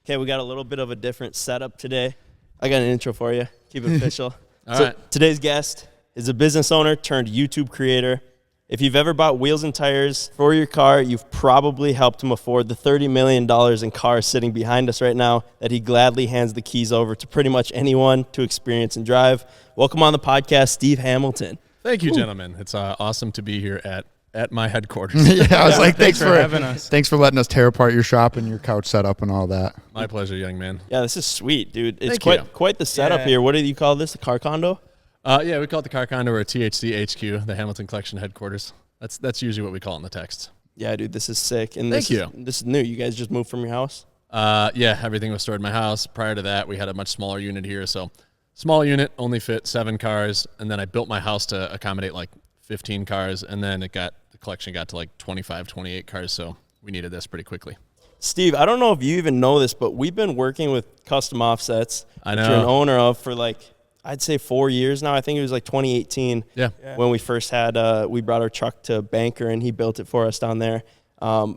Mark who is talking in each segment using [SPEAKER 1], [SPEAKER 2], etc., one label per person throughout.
[SPEAKER 1] Okay, we got a little bit of a different setup today. I got an intro for you. Keep it official.
[SPEAKER 2] All right.
[SPEAKER 1] Today's guest is a business owner turned YouTube creator. If you've ever bought wheels and tires for your car, you've probably helped him afford the $30 million in cars sitting behind us right now that he gladly hands the keys over to pretty much anyone to experience and drive. Welcome on the podcast, Steve Hamilton.
[SPEAKER 2] Thank you, gentlemen. It's awesome to be here at my headquarters.
[SPEAKER 3] I was like, thanks for
[SPEAKER 4] having us.
[SPEAKER 3] Thanks for letting us tear apart your shop and your couch setup and all that.
[SPEAKER 2] My pleasure, young man.
[SPEAKER 1] Yeah, this is sweet, dude. It's
[SPEAKER 2] Thank you.
[SPEAKER 1] quite the setup here. What do you call this? A car condo?
[SPEAKER 2] Yeah, we call it the Car Condo or THC HQ, the Hamilton Collection headquarters. That's usually what we call it in the text.
[SPEAKER 1] Yeah, dude, this is sick. And
[SPEAKER 2] Thank you.
[SPEAKER 1] This is new. You guys just moved from your house?
[SPEAKER 2] Yeah, everything was stored in my house. Prior to that, we had a much smaller unit here. So small unit, only fit 7 cars. And then I built my house to accommodate like 15 cars. And then the collection got to like 25, 28 cars. So we needed this pretty quickly.
[SPEAKER 1] Steve, I don't know if you even know this, but we've been working with Custom Offsets
[SPEAKER 2] I
[SPEAKER 1] that you're an
[SPEAKER 2] know.
[SPEAKER 1] owner of for like, I'd say 4 years now. I think it was like 2018
[SPEAKER 2] Yeah.
[SPEAKER 1] when we first had, we brought our truck to Banker and he built it for us down there.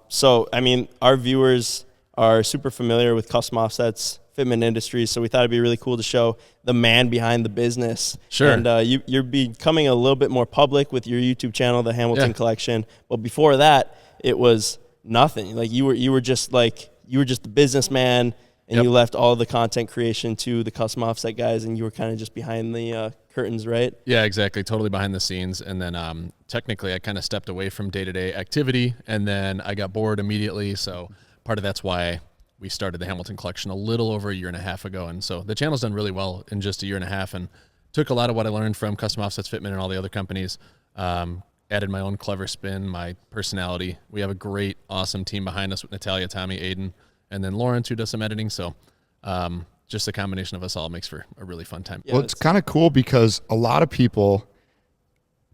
[SPEAKER 1] So, I mean, our viewers are super familiar with Custom Offsets, Fitment Industries, so we thought it'd be really cool to show the man behind the business.
[SPEAKER 2] Sure.
[SPEAKER 1] And you're becoming a little bit more public with your YouTube channel, the Hamilton Collection. But before that, it was nothing. Like you were just the businessman, and you left all the content creation to the Custom Offset guys, and you were kind of just behind the curtains, right?
[SPEAKER 2] Yeah, exactly. Totally behind the scenes. And then technically I kind of stepped away from day-to-day activity, and then I got bored immediately. So part of that's why we started the Hamilton Collection a little over a year and a half ago. And so the channel's done really well in just a year and a half, and took a lot of what I learned from Custom Offsets, Fitment, and all the other companies, added my own clever spin, my personality. We have a great, awesome team behind us with Natalia, Tommy, Aiden, and then Lawrence, who does some editing. So just the combination of us all makes for a really fun time.
[SPEAKER 1] Yeah,
[SPEAKER 3] Well, it's kind of cool because a lot of people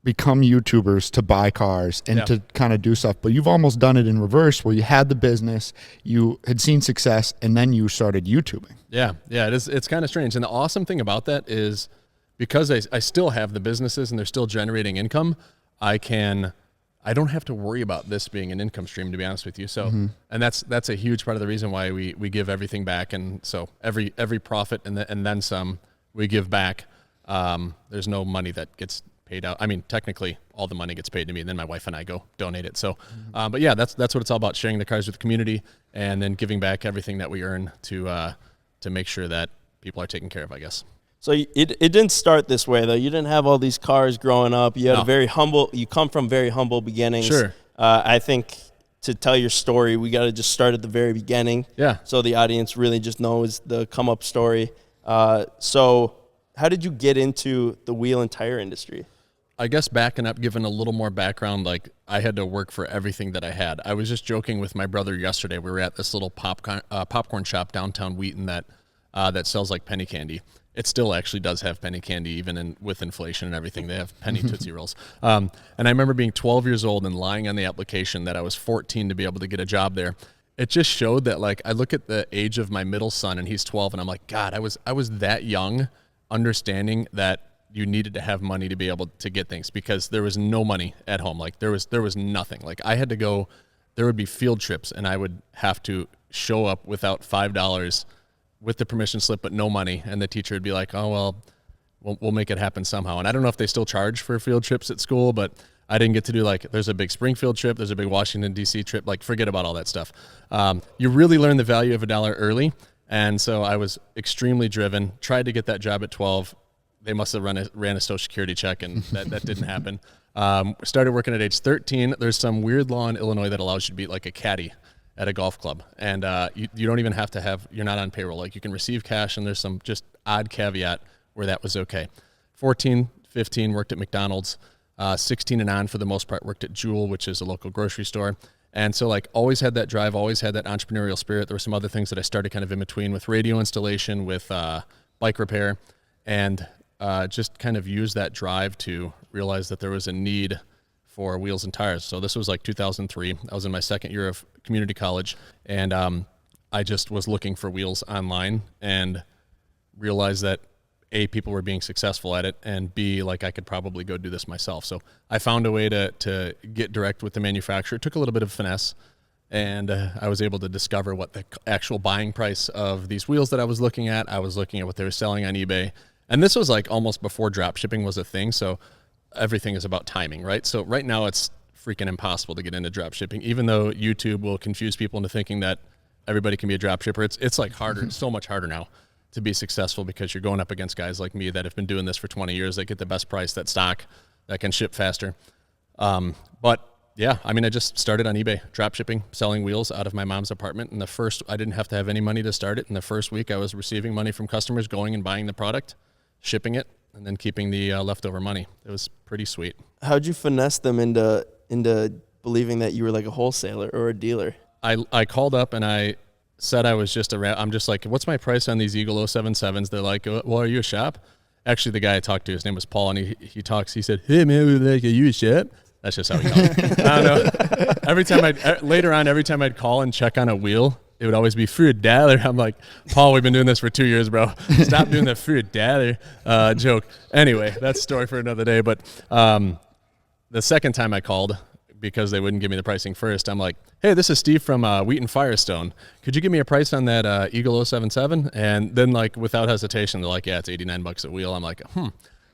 [SPEAKER 3] become YouTubers to buy cars and to kind of do stuff, but you've almost done it in reverse, where you had the business, you had seen success, and then you started YouTubing.
[SPEAKER 2] Yeah, it is. It's kind of strange. And the awesome thing about that is because I still have the businesses and they're still generating income, I don't have to worry about this being an income stream, to be honest with you. So, and that's a huge part of the reason why we give everything back. And so every profit and then some we give back. There's no money that gets paid out. I mean, technically all the money gets paid to me, and then my wife and I go donate it. So, but yeah, that's what it's all about, sharing the cars with the community and then giving back everything that we earn to make sure that people are taken care of, I guess.
[SPEAKER 1] So it didn't start this way, though. You didn't have all these cars growing up. You had you come from very humble beginnings.
[SPEAKER 2] Sure.
[SPEAKER 1] I think to tell your story, we got to just start at the very beginning.
[SPEAKER 2] Yeah.
[SPEAKER 1] So the audience really just knows the come up story. So how did you get into the wheel and tire industry?
[SPEAKER 2] I guess backing up, giving a little more background, like I had to work for everything that I had. I was just joking with my brother yesterday. We were at this little popcorn shop downtown Wheaton that sells like penny candy. It still actually does have penny candy, even with inflation and everything. They have penny Tootsie Rolls. And I remember being 12 years old and lying on the application that I was 14 to be able to get a job there. It just showed that, like, I look at the age of my middle son and he's 12, and I'm like, God, I was that young, understanding that you needed to have money to be able to get things, because there was no money at home. Like there was nothing. Like I had to go, there would be field trips and I would have to show up without $5 with the permission slip, but no money. And the teacher would be like, oh, well, we'll make it happen somehow. And I don't know if they still charge for field trips at school, but I didn't get to do, like, there's a big Springfield trip, there's a big Washington, D.C. trip. Like, forget about all that stuff. You really learn the value of $1 early. And so I was extremely driven, tried to get that job at 12. They must have ran a Social Security check, and that didn't happen. Started working at age 13. There's some weird law in Illinois that allows you to be like a caddy at a golf club. And you don't even have to you're not on payroll. Like, you can receive cash, and there's some just odd caveat where that was okay. 14, 15, worked at McDonald's. 16 and on, for the most part, worked at Jewel, which is a local grocery store. And so, like, always had that drive, always had that entrepreneurial spirit. There were some other things that I started kind of in between, with radio installation, with bike repair, and just kind of used that drive to realize that there was a need for wheels and tires. So this was like 2003. I was in my second year of community college, and I just was looking for wheels online and realized that A, people were being successful at it, and B, like, I could probably go do this myself. So I found a way to get direct with the manufacturer. It took a little bit of finesse, And I was able to discover what the actual buying price of these wheels that I was looking at. I was looking at what they were selling on eBay. And this was like almost before drop shipping was a thing. So everything is about timing, right? So right now it's freaking impossible to get into drop shipping, even though YouTube will confuse people into thinking that everybody can be a drop shipper. It's like harder, it's so much harder now to be successful because you're going up against guys like me that have been doing this for 20 years. That get the best price, that stock, that can ship faster. But yeah, I mean, I just started on eBay, drop shipping, selling wheels out of my mom's apartment. And I didn't have to have any money to start it. In the first week, I was receiving money from customers, going and buying the product, shipping it, and then keeping the leftover money. It was pretty sweet.
[SPEAKER 1] How'd you finesse them into believing that you were like a wholesaler or a dealer?
[SPEAKER 2] I called up and I said I was just I'm just like, what's my price on these Eagle 077s? They're like, well, are you a shop? Actually, the guy I talked to, his name was Paul, and he said, hey man, like, are you a shop? That's just how he called it. I don't know. Every time I'd call and check on a wheel, it would always be for $1. I'm like, Paul, we've been doing this for 2 years, bro. Stop doing that for $1 joke. Anyway, that's a story for another day. But the second time I called, because they wouldn't give me the pricing first, I'm like, hey, this is Steve from Wheaton Firestone. Could you give me a price on that Eagle 077? And then, like, without hesitation, they're like, yeah, it's $89 a wheel. I'm like,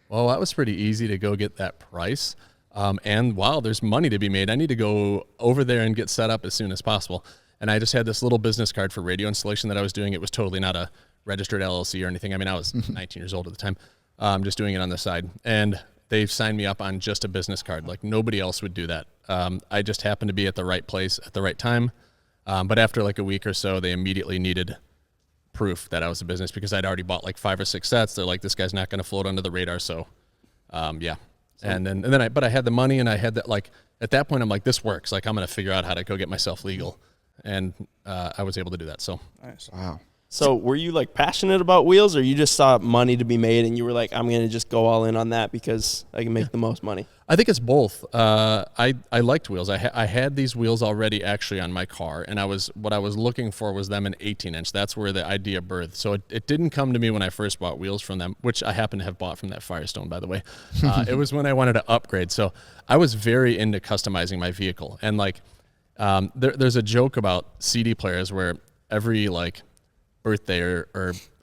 [SPEAKER 2] well, that was pretty easy to go get that price. And wow, there's money to be made. I need to go over there and get set up as soon as possible. And I just had this little business card for radio installation that I was doing. It was totally not a registered LLC or anything. I mean, I was 19 years old at the time, just doing it on the side. And they've signed me up on just a business card. Like nobody else would do that. I just happened to be at the right place at the right time. But after like a week or so, they immediately needed proof that I was a business because I'd already bought like 5 or 6 sets. They're like, this guy's not going to float under the radar. So, yeah. But I had the money and I had that, like, at that point, I'm like, this works. Like, I'm going to figure out how to go get myself legal. And I was able to do that. So,
[SPEAKER 3] nice. Wow.
[SPEAKER 1] So were you like passionate about wheels, or you just saw money to be made and you were like, I'm going to just go all in on that because I can make the most money?
[SPEAKER 2] I think it's both. I liked wheels. I had these wheels already actually on my car, and what I was looking for was them an 18-inch. That's where the idea birthed. So it didn't come to me when I first bought wheels from them, which I happen to have bought from that Firestone, by the way. It was when I wanted to upgrade. So I was very into customizing my vehicle. And like there's a joke about CD players where every like birthday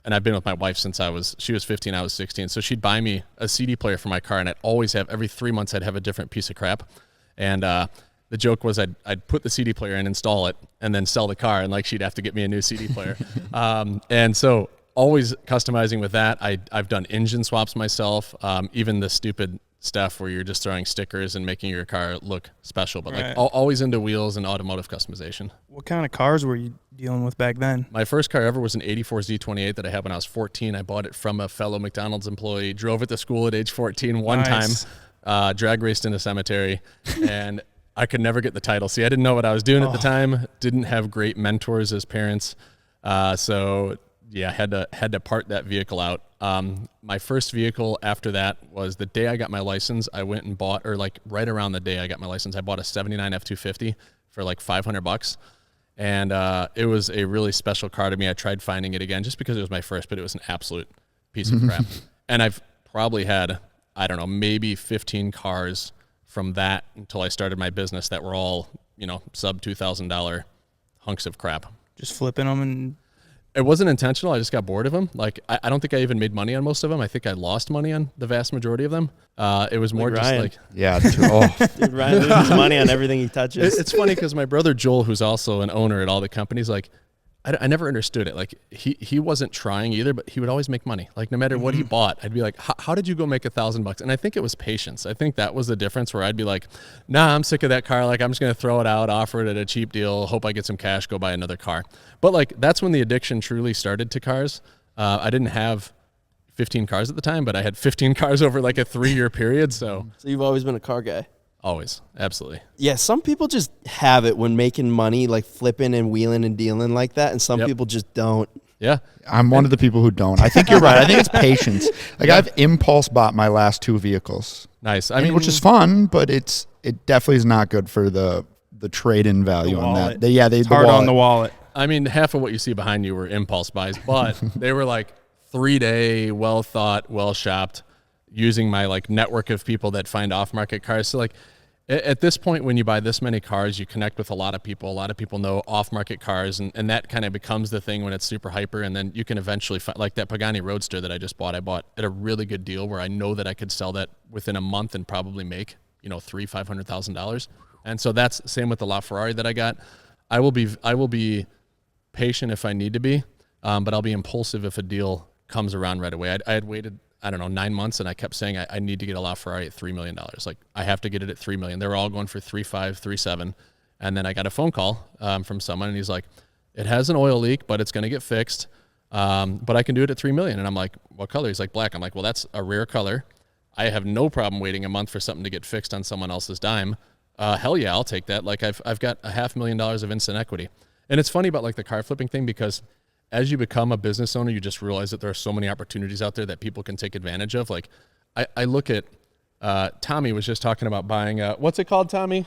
[SPEAKER 2] and I've been with my wife since she was 15, I was 16. So she'd buy me a CD player for my car, and I'd always have, every 3 months, I'd have a different piece of crap. And the joke was I'd put the CD player in, install it, and then sell the car, and like she'd have to get me a new CD player. And so always customizing with that. I've done engine swaps myself, even the stupid stuff where you're just throwing stickers and making your car look special, but like always into wheels and automotive customization.
[SPEAKER 4] What kind of cars were you dealing with back then?
[SPEAKER 2] My first car ever was an 84 Z28 that I had when I was 14. I bought it from a fellow McDonald's employee, drove it to school at age 14 one time, drag raced in a cemetery, and I could never get the title. See, I didn't know what I was doing at the time, didn't have great mentors as parents, so yeah, had to part that vehicle out. My first vehicle after that was the day I got my license. I went and bought, or like right around the day I got my license, I bought a 79 F250 for like $500. And it was a really special car to me. I tried finding it again just because it was my first, but it was an absolute piece of crap. And I've probably had, I don't know, maybe 15 cars from that until I started my business that were all, sub $2,000 hunks of crap.
[SPEAKER 4] Just flipping them and...
[SPEAKER 2] It wasn't intentional. I just got bored of them. Like, I don't think I even made money on most of them. I think I lost money on the vast majority of them. It was more just like...
[SPEAKER 3] Yeah. Dude,
[SPEAKER 1] Ryan loses money on everything he touches.
[SPEAKER 2] It's funny because my brother Joel, who's also an owner at all the companies, like, I never understood it. Like, he wasn't trying either, but he would always make money. Like, no matter what he bought, I'd be like, how did you go make $1,000? And I think it was patience. I think that was the difference, where I'd be like, nah, I'm sick of that car. Like, I'm just going to throw it out, offer it at a cheap deal, hope I get some cash, go buy another car. But like, that's when the addiction truly started to cars. I didn't have 15 cars at the time, but I had 15 cars over like a 3-year period. So
[SPEAKER 1] you've always been a car guy?
[SPEAKER 2] Always. Absolutely.
[SPEAKER 1] Yeah, some people just have it when making money, like flipping and wheeling and dealing like that, and some people just don't.
[SPEAKER 2] Yeah.
[SPEAKER 3] I'm one of the people who don't. I think you're right. I think it's patience. Like, I've impulse bought my last 2 vehicles.
[SPEAKER 2] Nice.
[SPEAKER 3] I mean, which is fun, but it definitely is not good for the trade-in value on that.
[SPEAKER 4] It's hard on the wallet.
[SPEAKER 2] I mean, half of what you see behind you were impulse buys, but they were like 3-day, well-thought, well-shopped, using my like network of people that find off-market cars. So like, At this point, when you buy this many cars, you connect with a lot of people. A lot of people know off-market cars, and that kind of becomes the thing when it's super hyper. And then you can eventually find, like that Pagani Roadster that I just bought. I bought at a really good deal where I know that I could sell that within a month and probably make $500,000. And so that's same with the LaFerrari that I got. I will be patient if I need to be, but I'll be impulsive if a deal comes around right away. I had waited, I don't know, 9 months, and I kept saying I need to get a LaFerrari at $3 million. Like, I have to get it at $3 million. They were all going for 3.5, 3.7, and then I got a phone call from someone, and he's like, "It has an oil leak, but it's going to get fixed. But I can do it at $3 million." And I'm like, "What color?" He's like, "Black." I'm like, "Well, that's a rare color. I have no problem waiting a month for something to get fixed on someone else's dime. Hell yeah, I'll take that. Like, I've got $500,000 of instant equity." And it's funny about like the car flipping thing, because as you become a business owner, you just realize that there are so many opportunities out there that people can take advantage of. Like, I look at, Tommy was just talking about buying, what's it called, Tommy? RS7.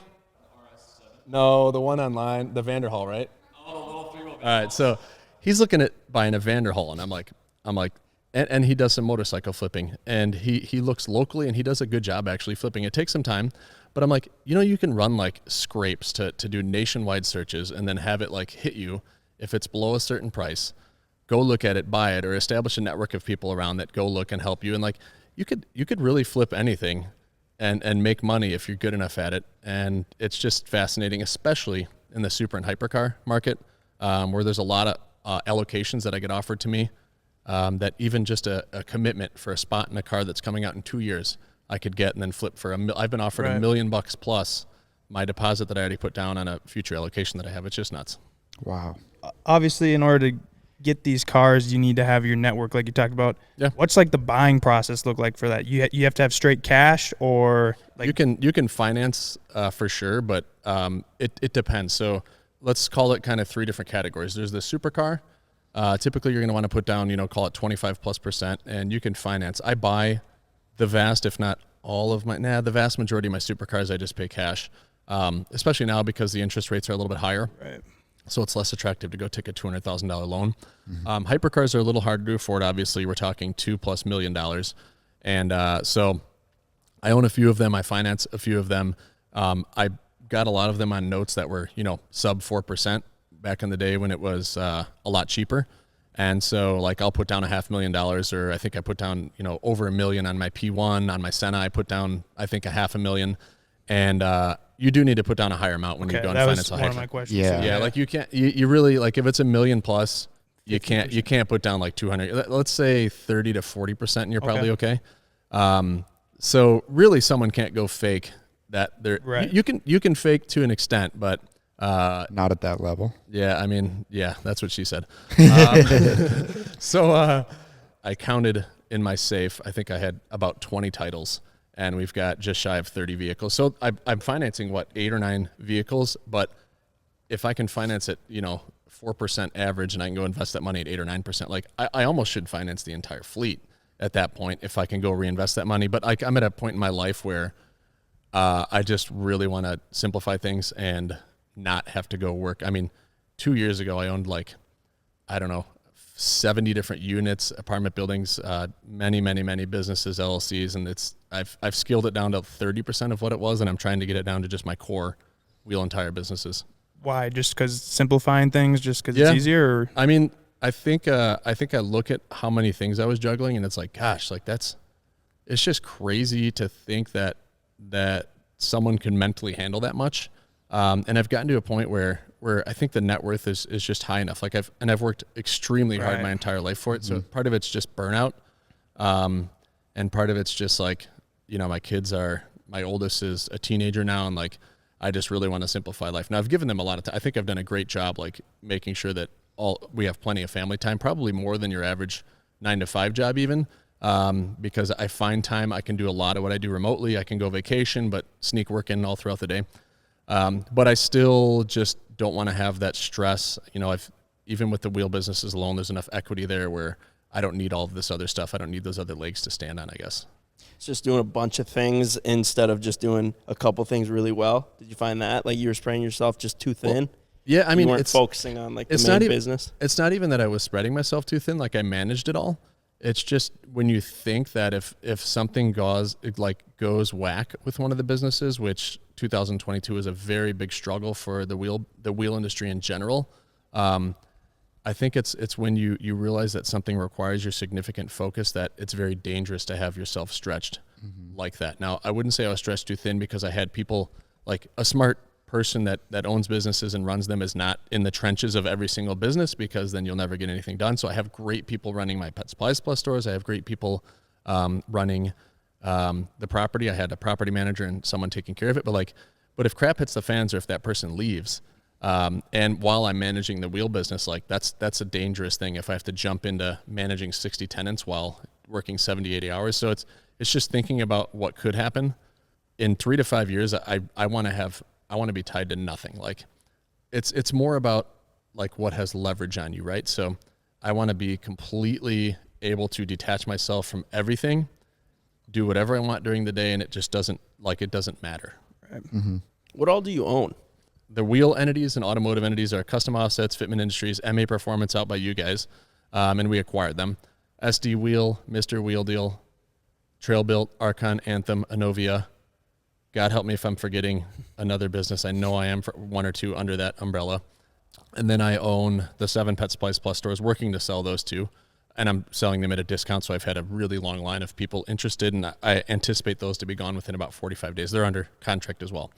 [SPEAKER 2] No, the one online, the Vanderhall, right? Oh, the little 3-wheel. All right, so he's looking at buying a Vanderhall, and I'm like, and he does some motorcycle flipping, and he looks locally, and he does a good job actually flipping. It takes some time, but I'm like, you can run like scrapes to do nationwide searches and then have it like hit you. If it's below a certain price, go look at it, buy it, or establish a network of people around that go look and help you. And like, you could really flip anything and make money if you're good enough at it. And it's just fascinating, especially in the super and hypercar market, where there's a lot of allocations that I get offered to me, that even just a commitment for a spot in a car that's coming out in 2 years, I could get and then flip for I've been offered $1 million plus my deposit that I already put down on a future allocation that I have. It's just nuts.
[SPEAKER 3] Wow.
[SPEAKER 4] Obviously, in order to get these cars, you need to have your network, like you talked about.
[SPEAKER 2] Yeah.
[SPEAKER 4] What's like the buying process look like for that? You have to have straight cash, or like
[SPEAKER 2] you can finance for sure, but it depends. So let's call it kind of 3 different categories. There's the supercar. Typically, you're going to want to put down, call it 25+%, and you can finance. I buy the vast, if not all of the vast majority of my supercars, I just pay cash, especially now because the interest rates are a little bit higher.
[SPEAKER 4] Right.
[SPEAKER 2] So it's less attractive to go take a $200,000 loan. Mm-hmm. Hypercars are a little harder to afford. Obviously, we're talking $2+ million. And so I own a few of them. I finance a few of them. I got a lot of them on notes that were, sub 4% back in the day when it was a lot cheaper. And so like I'll put down $500,000, or I think I put down, over $1 million on my P1. On my Senna, I put down, I think, $500,000. And you do need to put down a higher amount when you go and finance a hyper.
[SPEAKER 4] That was one of my questions.
[SPEAKER 3] Yeah.
[SPEAKER 2] Like you can't, you really, like if it's $1 million plus, you can't put down like 200. Let's say 30 to 40%, and you're probably okay. So really, someone can't go fake that.
[SPEAKER 4] Right.
[SPEAKER 2] You can fake to an extent, but
[SPEAKER 3] not at that level.
[SPEAKER 2] Yeah, I mean, yeah, that's what she said. So I counted in my safe. I think I had about 20 titles. And we've got just shy of 30 vehicles. So I'm financing, 8 or 9 vehicles. But if I can finance it, 4% average, and I can go invest that money at 8 or 9%, like I almost should finance the entire fleet at that point if I can go reinvest that money. But I'm at a point in my life where I just really want to simplify things and not have to go work. I mean, 2 years ago, I owned 70 different units, apartment buildings, many businesses, LLCs, and I've scaled it down to 30% of what it was, and I'm trying to get it down to just my core wheel and tire businesses.
[SPEAKER 4] Why? Just because simplifying things, just because it's easier? Or?
[SPEAKER 2] I mean, I think I look at how many things I was juggling, and it's like, gosh, like it's just crazy to think that someone can mentally handle that much. And I've gotten to a point where I think the net worth is just high enough. Like I've worked extremely hard my entire life for it. So part of it's just burnout. And part of it's just like, my oldest is a teenager now, and like, I just really want to simplify life. Now I've given them a lot of time. I think I've done a great job, like making sure that we have plenty of family time, probably more than your average 9-to-5 job even. Because I find time, I can do a lot of what I do remotely. I can go vacation, but sneak work in all throughout the day. But I still just don't want to have that stress. Even with the wheel businesses alone, there's enough equity there where I don't need all of this other stuff. I don't need those other legs to stand on, I guess.
[SPEAKER 1] It's just doing a bunch of things instead of just doing a couple things really well. Did you find that? Like you were spreading yourself just too thin?
[SPEAKER 2] Well, yeah, I mean,
[SPEAKER 1] you weren't focusing on the main business.
[SPEAKER 2] It's not even that I was spreading myself too thin. Like I managed it all. It's just when you think that if something goes whack with one of the businesses, which 2022 is a very big struggle for the wheel industry in general. I think it's when you realize that something requires your significant focus that it's very dangerous to have yourself stretched like that. Now, I wouldn't say I was stretched too thin because I had people, like a smart person that owns businesses and runs them is not in the trenches of every single business, because then you'll never get anything done. So I have great people running my Pet Supplies Plus stores. I have great people running the property. I had a property manager and someone taking care of it. But if crap hits the fans, or if that person leaves, and while I'm managing the wheel business, like that's a dangerous thing if I have to jump into managing 60 tenants while working 70, 80 hours. So it's just thinking about what could happen in 3 to 5 years. I want to be tied to nothing. Like it's more about like what has leverage on you, right? So I want to be completely able to detach myself from everything, do whatever I want during the day, and it just doesn't matter.
[SPEAKER 4] Right.
[SPEAKER 3] Mm-hmm.
[SPEAKER 1] What all do you own?
[SPEAKER 2] The wheel entities and automotive entities are Custom Offsets, Fitment Industries, MA Performance out by you guys, and we acquired them. SD Wheel, Mr. Wheel Deal, Trail Built, Archon, Anthem, Anovia. God help me if I'm forgetting another business. I know I am, for one or two under that umbrella. And then I own the 7 Pet Supplies Plus stores, working to sell those 2. And I'm selling them at a discount, so I've had a really long line of people interested, and I anticipate those to be gone within about 45 days. They're under contract as well.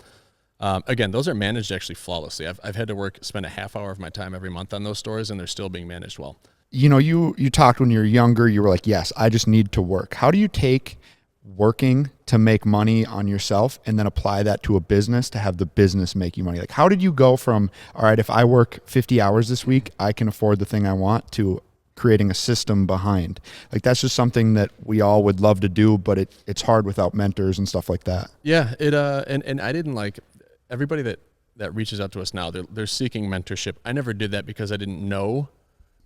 [SPEAKER 2] Again, those are managed actually flawlessly. I've had to spend a half hour of my time every month on those stores, and they're still being managed well.
[SPEAKER 3] You know, you talked when you were younger, you were like, yes, I just need to work. How do you take working to make money on yourself and then apply that to a business to have the business make you money? Like, how did you go from, all right, if I work 50 hours this week, I can afford the thing I want, to creating a system behind? Like, that's just something that we all would love to do, but it's hard without mentors and stuff like that.
[SPEAKER 2] Yeah, and I didn't like everybody that reaches out to us now. They're seeking mentorship. I never did that because I didn't know.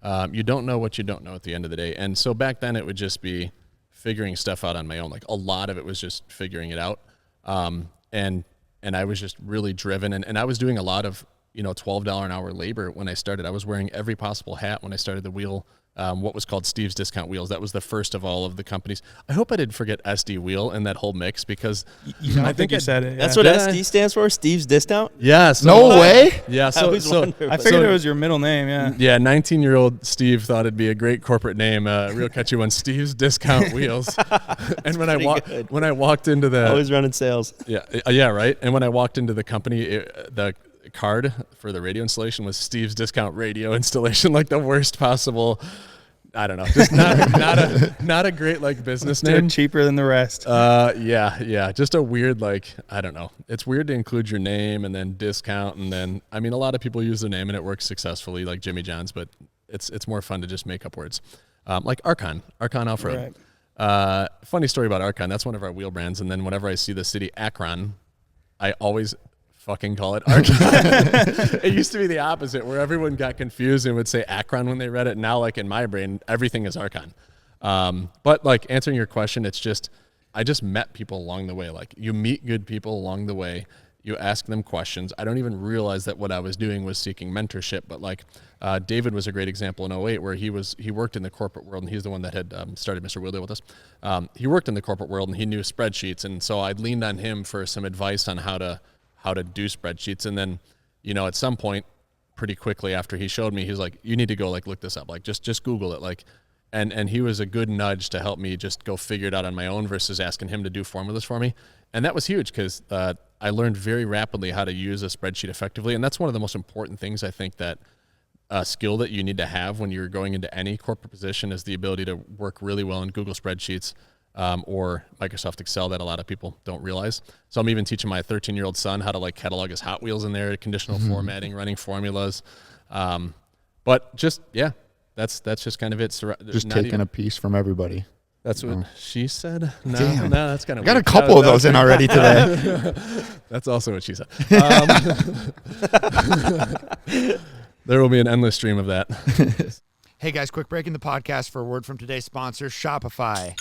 [SPEAKER 2] You don't know what you don't know at the end of the day. And so back then it would just be figuring stuff out on my own. Like, a lot of it was just figuring it out. And I was just really driven, and I was doing a lot of, $12 an hour labor when I started. I was wearing every possible hat when I started the wheel, what was called Steve's Discount Wheels. That was the first of all of the companies. I hope I didn't forget SD Wheel in that whole mix, because
[SPEAKER 4] I think you said it.
[SPEAKER 1] That's
[SPEAKER 4] yeah.
[SPEAKER 1] what SD stands for, Steve's Discount?
[SPEAKER 2] Yeah. So,
[SPEAKER 3] No way.
[SPEAKER 2] Yeah.
[SPEAKER 1] I
[SPEAKER 2] So
[SPEAKER 1] always wondered,
[SPEAKER 4] I
[SPEAKER 1] but-
[SPEAKER 4] figured it was your middle name. Yeah.
[SPEAKER 2] yeah, 19-year-old Steve thought it'd be a great corporate name, real catchy one, Steve's Discount Wheels. And when I walked into the
[SPEAKER 1] Always running sales.
[SPEAKER 2] yeah, right. And when I walked into the company, the card for the radio installation was Steve's Discount Radio Installation, like the worst possible. I don't know, just not a great like business
[SPEAKER 4] They're
[SPEAKER 2] name.
[SPEAKER 4] cheaper than the rest.
[SPEAKER 2] Yeah, just a weird, like, I don't know. It's weird to include your name and then discount, and then a lot of people use their name and it works successfully, like Jimmy John's, but it's more fun to just make up words, like Archon Off-Road.
[SPEAKER 4] Right.
[SPEAKER 2] Funny story about Archon. That's one of our wheel brands, and then whenever I see the city Akron, I always fucking call it Archon. It used to be the opposite, where everyone got confused and would say Akron when they read it. Now, like, in my brain, everything is Archon. But like, answering your question, it's just, I just met people along the way. Like, you meet good people along the way. You ask them questions. I don't even realize that what I was doing was seeking mentorship, but like, David was a great example in 2008, where he worked in the corporate world, and he's the one that had started Mr. Wheel Deal with us. He worked in the corporate world, and he knew spreadsheets, and so I leaned on him for some advice on how to do spreadsheets. And then, at some point, pretty quickly after he showed me, he's like, you need to go like look this up, like just Google it, like, and he was a good nudge to help me just go figure it out on my own versus asking him to do formulas for me. And that was huge, because I learned very rapidly how to use a spreadsheet effectively. And that's one of the most important things, I think, that skill that you need to have when you're going into any corporate position, is the ability to work really well in Google spreadsheets, or Microsoft Excel, that a lot of people don't realize. So I'm even teaching my 13-year-old son how to like catalog his Hot Wheels in there, conditional formatting, running formulas. But just, yeah, that's just kind of it.
[SPEAKER 3] Just taking a piece from everybody.
[SPEAKER 2] That's what she said. No,
[SPEAKER 3] Damn.
[SPEAKER 2] no, that's kind of
[SPEAKER 3] I got
[SPEAKER 2] weird.
[SPEAKER 3] a couple of those in already today.
[SPEAKER 2] That's also what she said. There will be an endless stream of that.
[SPEAKER 3] Hey guys, quick break in the podcast for a word from today's sponsor, Shopify.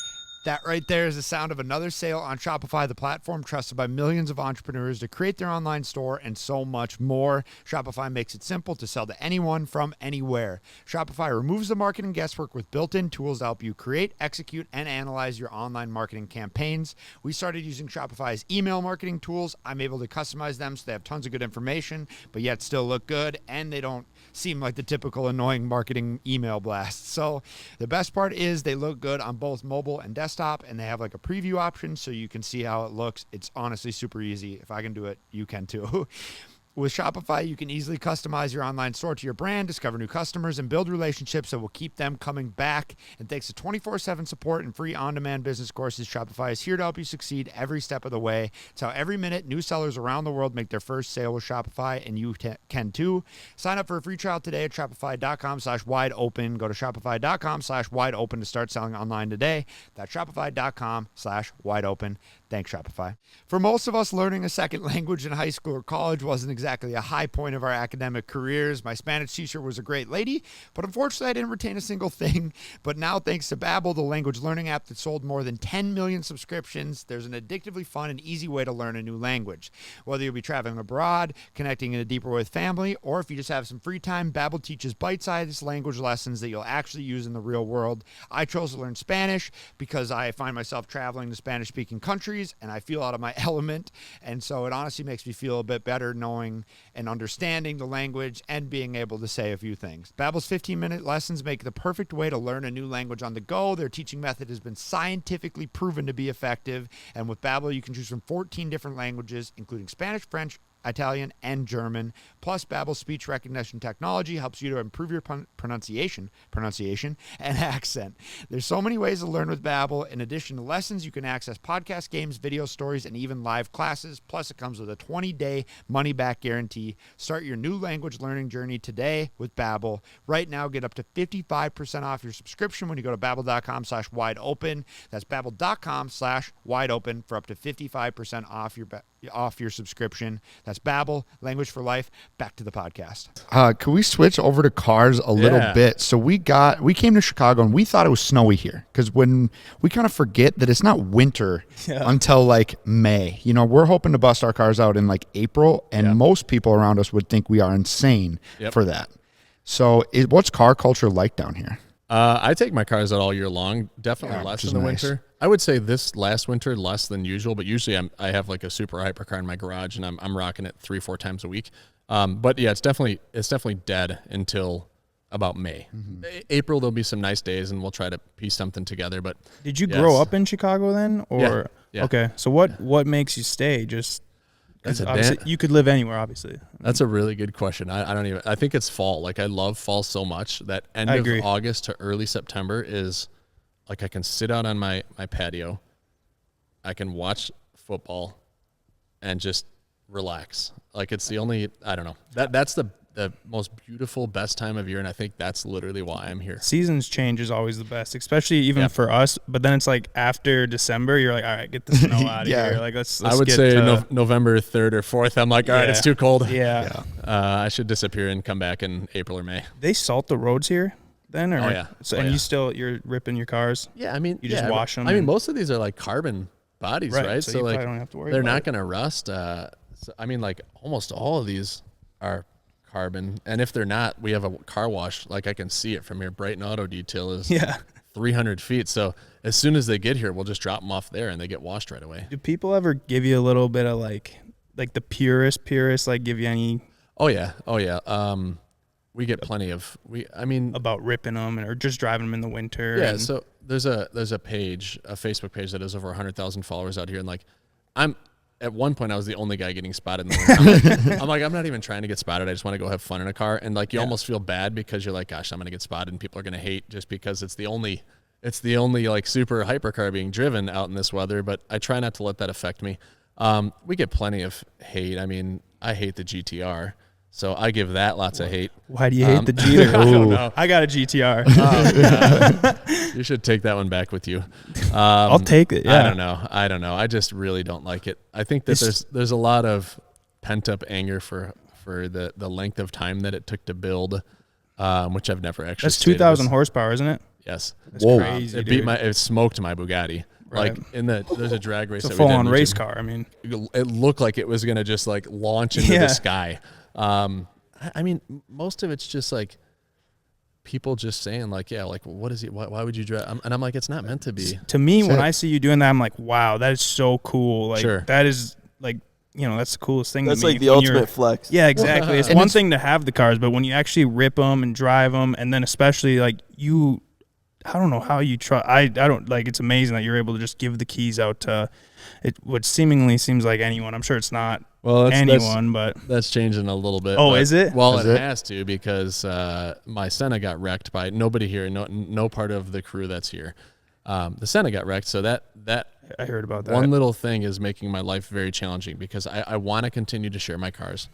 [SPEAKER 3] That right there is the sound of another sale on Shopify, the platform trusted by millions of entrepreneurs to create their online store and so much more. Shopify makes it simple to sell to anyone from anywhere. Shopify removes the marketing guesswork with built-in tools to help you create, execute, and analyze your online marketing campaigns. We started using Shopify's email marketing tools. I'm able to customize them so they have tons of good information, but yet still look good, and they don't seem like the typical annoying marketing email blasts. So the best part is they look good on both mobile and desktop, and they have like a preview option so you can see how it looks. It's honestly super easy. If I can do it, you can too. With Shopify, you can easily customize your online store to your brand, discover new customers, and build relationships that will keep them coming back. And thanks to 24/7 support and free on-demand business courses, Shopify is here to help you succeed every step of the way. It's how every minute new sellers around the world make their first sale with Shopify, and you can too. Sign up for a free trial today at shopify.com/wideopen. Go to shopify.com/wideopen to start selling online today. That's shopify.com/wideopen. Thanks, Shopify. For most of us, learning a second language in high school or college wasn't exactly a high point of our academic careers. My Spanish teacher was a great lady, but unfortunately I didn't retain a single thing. But now, thanks to Babbel, the language learning app that sold more than 10 million subscriptions, there's an addictively fun and easy way to learn a new language. Whether you'll be traveling abroad, connecting in a deeper way with family, or if you just have some free time, Babbel teaches bite-sized language lessons that you'll actually use in the real world. I chose to learn Spanish because I find myself traveling to Spanish-speaking countries, and I feel out of my element, and so it honestly makes me feel a bit better knowing and understanding the language and being able to say a few things. Babbel's 15-minute lessons make the perfect way to learn a new language on the go. Their teaching method has been scientifically proven to be effective, and with Babbel you can choose from 14 different languages, including Spanish, French, Italian, and German. Plus, Babbel's speech recognition technology helps you to improve your pronunciation, and accent. There's so many ways to learn with Babbel. In addition to lessons, you can access podcast, games, video stories, and even live classes. Plus, it comes with a 20-day money-back guarantee. Start your new language learning journey today with Babbel. Right now, get up to 55% off your subscription when you go to babbel.com/wideopen. That's babbel.com/wideopen for up to 55% off your subscription. That's Babbel, language for life. Back to the podcast. Could we switch over to cars a little bit? So we came to Chicago and we thought it was snowy here because when we kind of forget that it's not winter until like May. You know, we're hoping to bust our cars out in like April, and most people around us would think we are insane for that. So what's car culture like down here?
[SPEAKER 2] I take my cars out all year long. Definitely less in the winter. I would say this last winter less than usual, but usually I have like a super hypercar in my garage and I'm rocking it 3-4 times a week. But yeah, it's definitely dead until about May. April there'll be some nice days and we'll try to piece something together. But
[SPEAKER 4] did you grow up in Chicago then, or
[SPEAKER 2] yeah.
[SPEAKER 4] Okay? So what makes you stay? Just you could live anywhere, obviously.
[SPEAKER 2] That's a really good question. I think it's fall. Like I love fall so much that end of August to early September is like I can sit out on my patio. I can watch football and just relax. Like it's the only, I don't know. That's the most beautiful, best time of year, and I think that's literally why I'm here.
[SPEAKER 4] Seasons change is always the best, especially even for us. But then it's like after December, you're like, all right, get the snow out of here. Like let's
[SPEAKER 2] I would
[SPEAKER 4] get
[SPEAKER 2] say November 3rd or 4th. I'm like, all right, it's too cold.
[SPEAKER 4] Yeah.
[SPEAKER 2] I should disappear and come back in April or May.
[SPEAKER 4] They salt the roads here then, or you're ripping your cars.
[SPEAKER 2] Yeah, I mean,
[SPEAKER 4] you just wash them.
[SPEAKER 2] I mean, most of these are like carbon bodies, right?
[SPEAKER 4] So you
[SPEAKER 2] like
[SPEAKER 4] don't have to worry
[SPEAKER 2] they're not going to rust. So, I mean, like almost all of these are carbon, and if they're not, we have a car wash. Like I can see it from here. Brighton Auto Detail is 300 feet. So as soon as they get here, we'll just drop them off there, and they get washed right away.
[SPEAKER 4] Do people ever give you a little bit of like the purist, like give you any?
[SPEAKER 2] Oh yeah. We get plenty of
[SPEAKER 4] about ripping them or just driving them in the winter.
[SPEAKER 2] Yeah. So there's a page, a Facebook page that has over 100,000 followers out here, and like at one point, I was the only guy getting spotted in the winter. I'm not even trying to get spotted. I just want to go have fun in a car. And like, you almost feel bad because you're like, gosh, I'm going to get spotted and people are going to hate just because it's the only like super hypercar being driven out in this weather. But I try not to let that affect me. We get plenty of hate. I mean, I hate the GTR. So I give that lots of hate.
[SPEAKER 4] Why do you hate the GTR?
[SPEAKER 2] I don't know.
[SPEAKER 4] I got a GTR.
[SPEAKER 2] You should take that one back with you.
[SPEAKER 4] I'll take it. Yeah.
[SPEAKER 2] I don't know. I just really don't like it. I think that there's a lot of pent up anger for the length of time that it took to build, which I've never actually.
[SPEAKER 4] That's 2,000 horsepower, isn't it?
[SPEAKER 2] Yes.
[SPEAKER 4] That's
[SPEAKER 3] Whoa.
[SPEAKER 4] crazy.
[SPEAKER 2] It smoked my Bugatti.
[SPEAKER 4] Right.
[SPEAKER 2] Like there's a drag race.
[SPEAKER 4] It's a
[SPEAKER 2] that we did
[SPEAKER 4] full-on
[SPEAKER 2] in
[SPEAKER 4] race
[SPEAKER 2] YouTube.
[SPEAKER 4] car. I mean,
[SPEAKER 2] It looked like it was gonna just like launch into the sky. I mean, most of it's just like people just saying like, yeah, like what is it? Why would you drive? And I'm like, it's not meant to be.
[SPEAKER 4] to me, when I see you doing that, I'm like, wow, that is so cool. Like
[SPEAKER 2] Sure.
[SPEAKER 4] that is like, you know, that's the coolest thing.
[SPEAKER 1] That's
[SPEAKER 4] to me
[SPEAKER 1] like the
[SPEAKER 4] when you're-
[SPEAKER 1] ultimate flex.
[SPEAKER 4] Yeah, exactly. It's
[SPEAKER 3] And
[SPEAKER 4] one
[SPEAKER 3] it's-
[SPEAKER 4] thing to have the cars, but when you actually rip them and drive them, and then especially like you, I don't know how you try. I don't like. It's amazing that you're able to just give the keys out to it. What seemingly seems like anyone. I'm sure it's not anyone, but
[SPEAKER 2] That's changing a little bit.
[SPEAKER 4] Oh,
[SPEAKER 2] but-
[SPEAKER 4] is it?
[SPEAKER 2] Well,
[SPEAKER 3] Is
[SPEAKER 2] it
[SPEAKER 3] it?
[SPEAKER 2] has to because my Senna got wrecked by nobody here. No part of the crew that's here. The Senna got wrecked, so that
[SPEAKER 4] I heard about that.
[SPEAKER 2] one little thing is making my life very challenging because I want to continue to share my cars,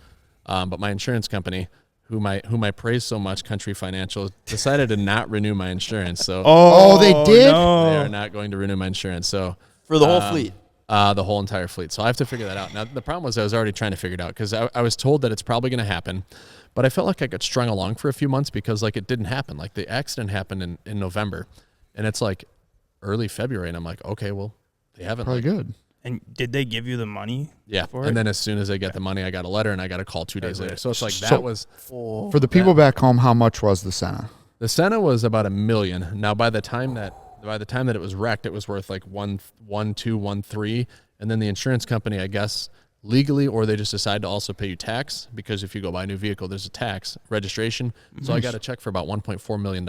[SPEAKER 2] but my insurance company, whom I praise so much, Country Financial, decided to not renew my insurance. So
[SPEAKER 3] Oh, they did?
[SPEAKER 4] no.
[SPEAKER 2] they are not going to renew my insurance. So
[SPEAKER 1] For the whole fleet.
[SPEAKER 2] the whole entire fleet. So I have to figure that out. Now, the problem was I was already trying to figure it out because I was told that it's probably going to happen, but I felt like I got strung along for a few months because like it didn't happen. Like the accident happened in November, and it's like early February, and I'm like, okay, well, they haven't.
[SPEAKER 3] Probably
[SPEAKER 2] Like,
[SPEAKER 3] good.
[SPEAKER 4] And did they give you the money?
[SPEAKER 2] yeah.
[SPEAKER 4] for
[SPEAKER 2] And
[SPEAKER 4] it?
[SPEAKER 2] then as soon as I got the money, I got a letter, and I got a call 2 days later. So it's like
[SPEAKER 3] So-
[SPEAKER 2] that was
[SPEAKER 3] For the people back home, how much was the Senna?
[SPEAKER 2] the Senna was about $1 million. Now by the time that it was wrecked, it was worth like 1.3, and then the insurance company, I guess, legally, or they just decide to also pay you tax because if you go buy a new vehicle, there's a tax registration. So I got a check for about $1.4 million.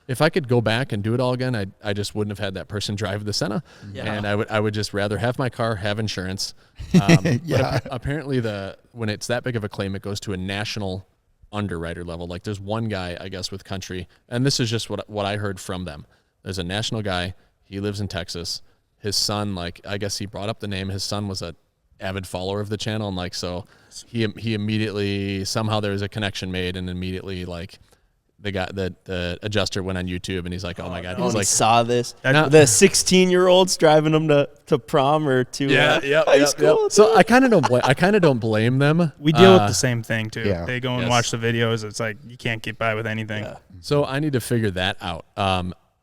[SPEAKER 2] If I could go back and do it all again, I just wouldn't have had that person drive the Senna, and I would just rather have my car, have insurance. But apparently, when it's that big of a claim, it goes to a national underwriter level. Like there's one guy, I guess, with Country, and this is just what I heard from them. There's a national guy. He lives in Texas. His son, like I guess he brought up the name. His son was a avid follower of the channel, and like so he immediately somehow there was a connection made, and immediately like the adjuster went on YouTube, and he's like, oh my god,
[SPEAKER 1] Oh,
[SPEAKER 2] he's
[SPEAKER 1] he
[SPEAKER 2] like,
[SPEAKER 1] saw this.
[SPEAKER 2] Now-
[SPEAKER 1] The 16-year-olds driving them to prom or to high school.
[SPEAKER 2] So I kind of don't blame them.
[SPEAKER 4] We deal with the same thing too.
[SPEAKER 3] yeah.
[SPEAKER 4] They go and
[SPEAKER 2] Yes.
[SPEAKER 4] watch the videos. It's like you can't get by with anything.
[SPEAKER 2] So I need to figure that out.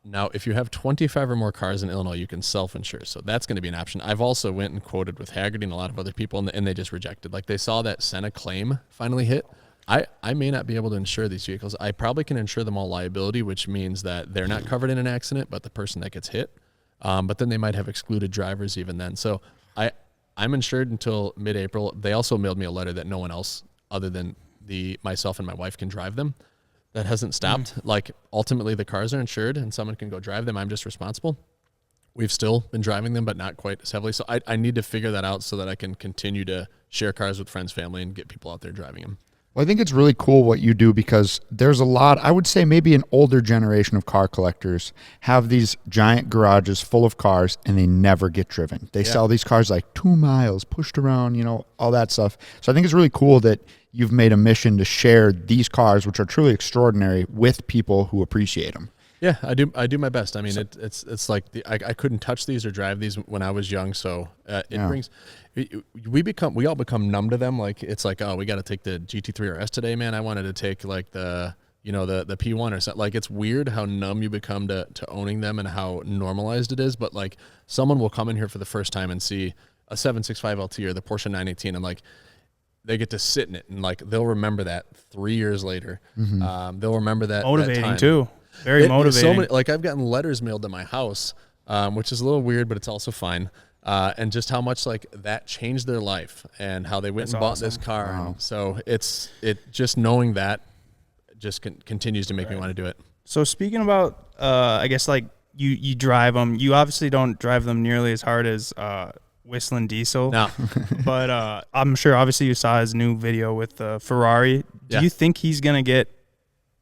[SPEAKER 2] Now, if you have 25 or more cars in Illinois, you can self-insure. So that's going to be an option. I've also went and quoted with Haggerty and a lot of other people, and they just rejected. Like they saw that Senna claim finally hit. I may not be able to insure these vehicles. I probably can insure them all liability, which means that they're not covered in an accident, but the person that gets hit. But then they might have excluded drivers even then. So I'm insured until mid-April. They also mailed me a letter that no one else other than myself and my wife can drive them. That hasn't stopped. Like ultimately the cars are insured and someone can go drive them. I'm just responsible. We've still been driving them, but not quite as heavily. So I need to figure that out so that I can continue to share cars with friends, family, and get people out there driving them.
[SPEAKER 3] Well, I think it's really cool what you do because there's a lot, I would say maybe an older generation of car collectors have these giant garages full of cars and they never get driven. They sell these cars like 2 miles, pushed around, you know, all that stuff. So I think it's really cool that you've made a mission to share these cars, which are truly extraordinary, with people who appreciate them.
[SPEAKER 2] Yeah, I do my best. I mean, it's like I couldn't touch these or drive these when I was young, so brings we all become numb to them. Like it's like, oh, we got to take the GT3 RS today, man. I wanted to take like the P1 or something. Like it's weird how numb you become to owning them and how normalized it is. But like someone will come in here for the first time and see a 765 LT or the Porsche 918 and like they get to sit in it and like they'll remember that 3 years later. They'll remember that
[SPEAKER 4] Motivating
[SPEAKER 2] that time.
[SPEAKER 4] too. Very motivating.
[SPEAKER 2] So many, like I've gotten letters mailed to my house, which is a little weird, but it's also fine. And just how much like that changed their life and how they went and bought this car.
[SPEAKER 3] Wow.
[SPEAKER 2] So it just knowing that just continues to make me want to do it.
[SPEAKER 4] So speaking about, I guess like you drive them. You obviously don't drive them nearly as hard as Whistling Diesel.
[SPEAKER 2] No,
[SPEAKER 4] But I'm sure obviously you saw his new video with Ferrari. Do
[SPEAKER 2] Yeah.
[SPEAKER 4] you think he's gonna get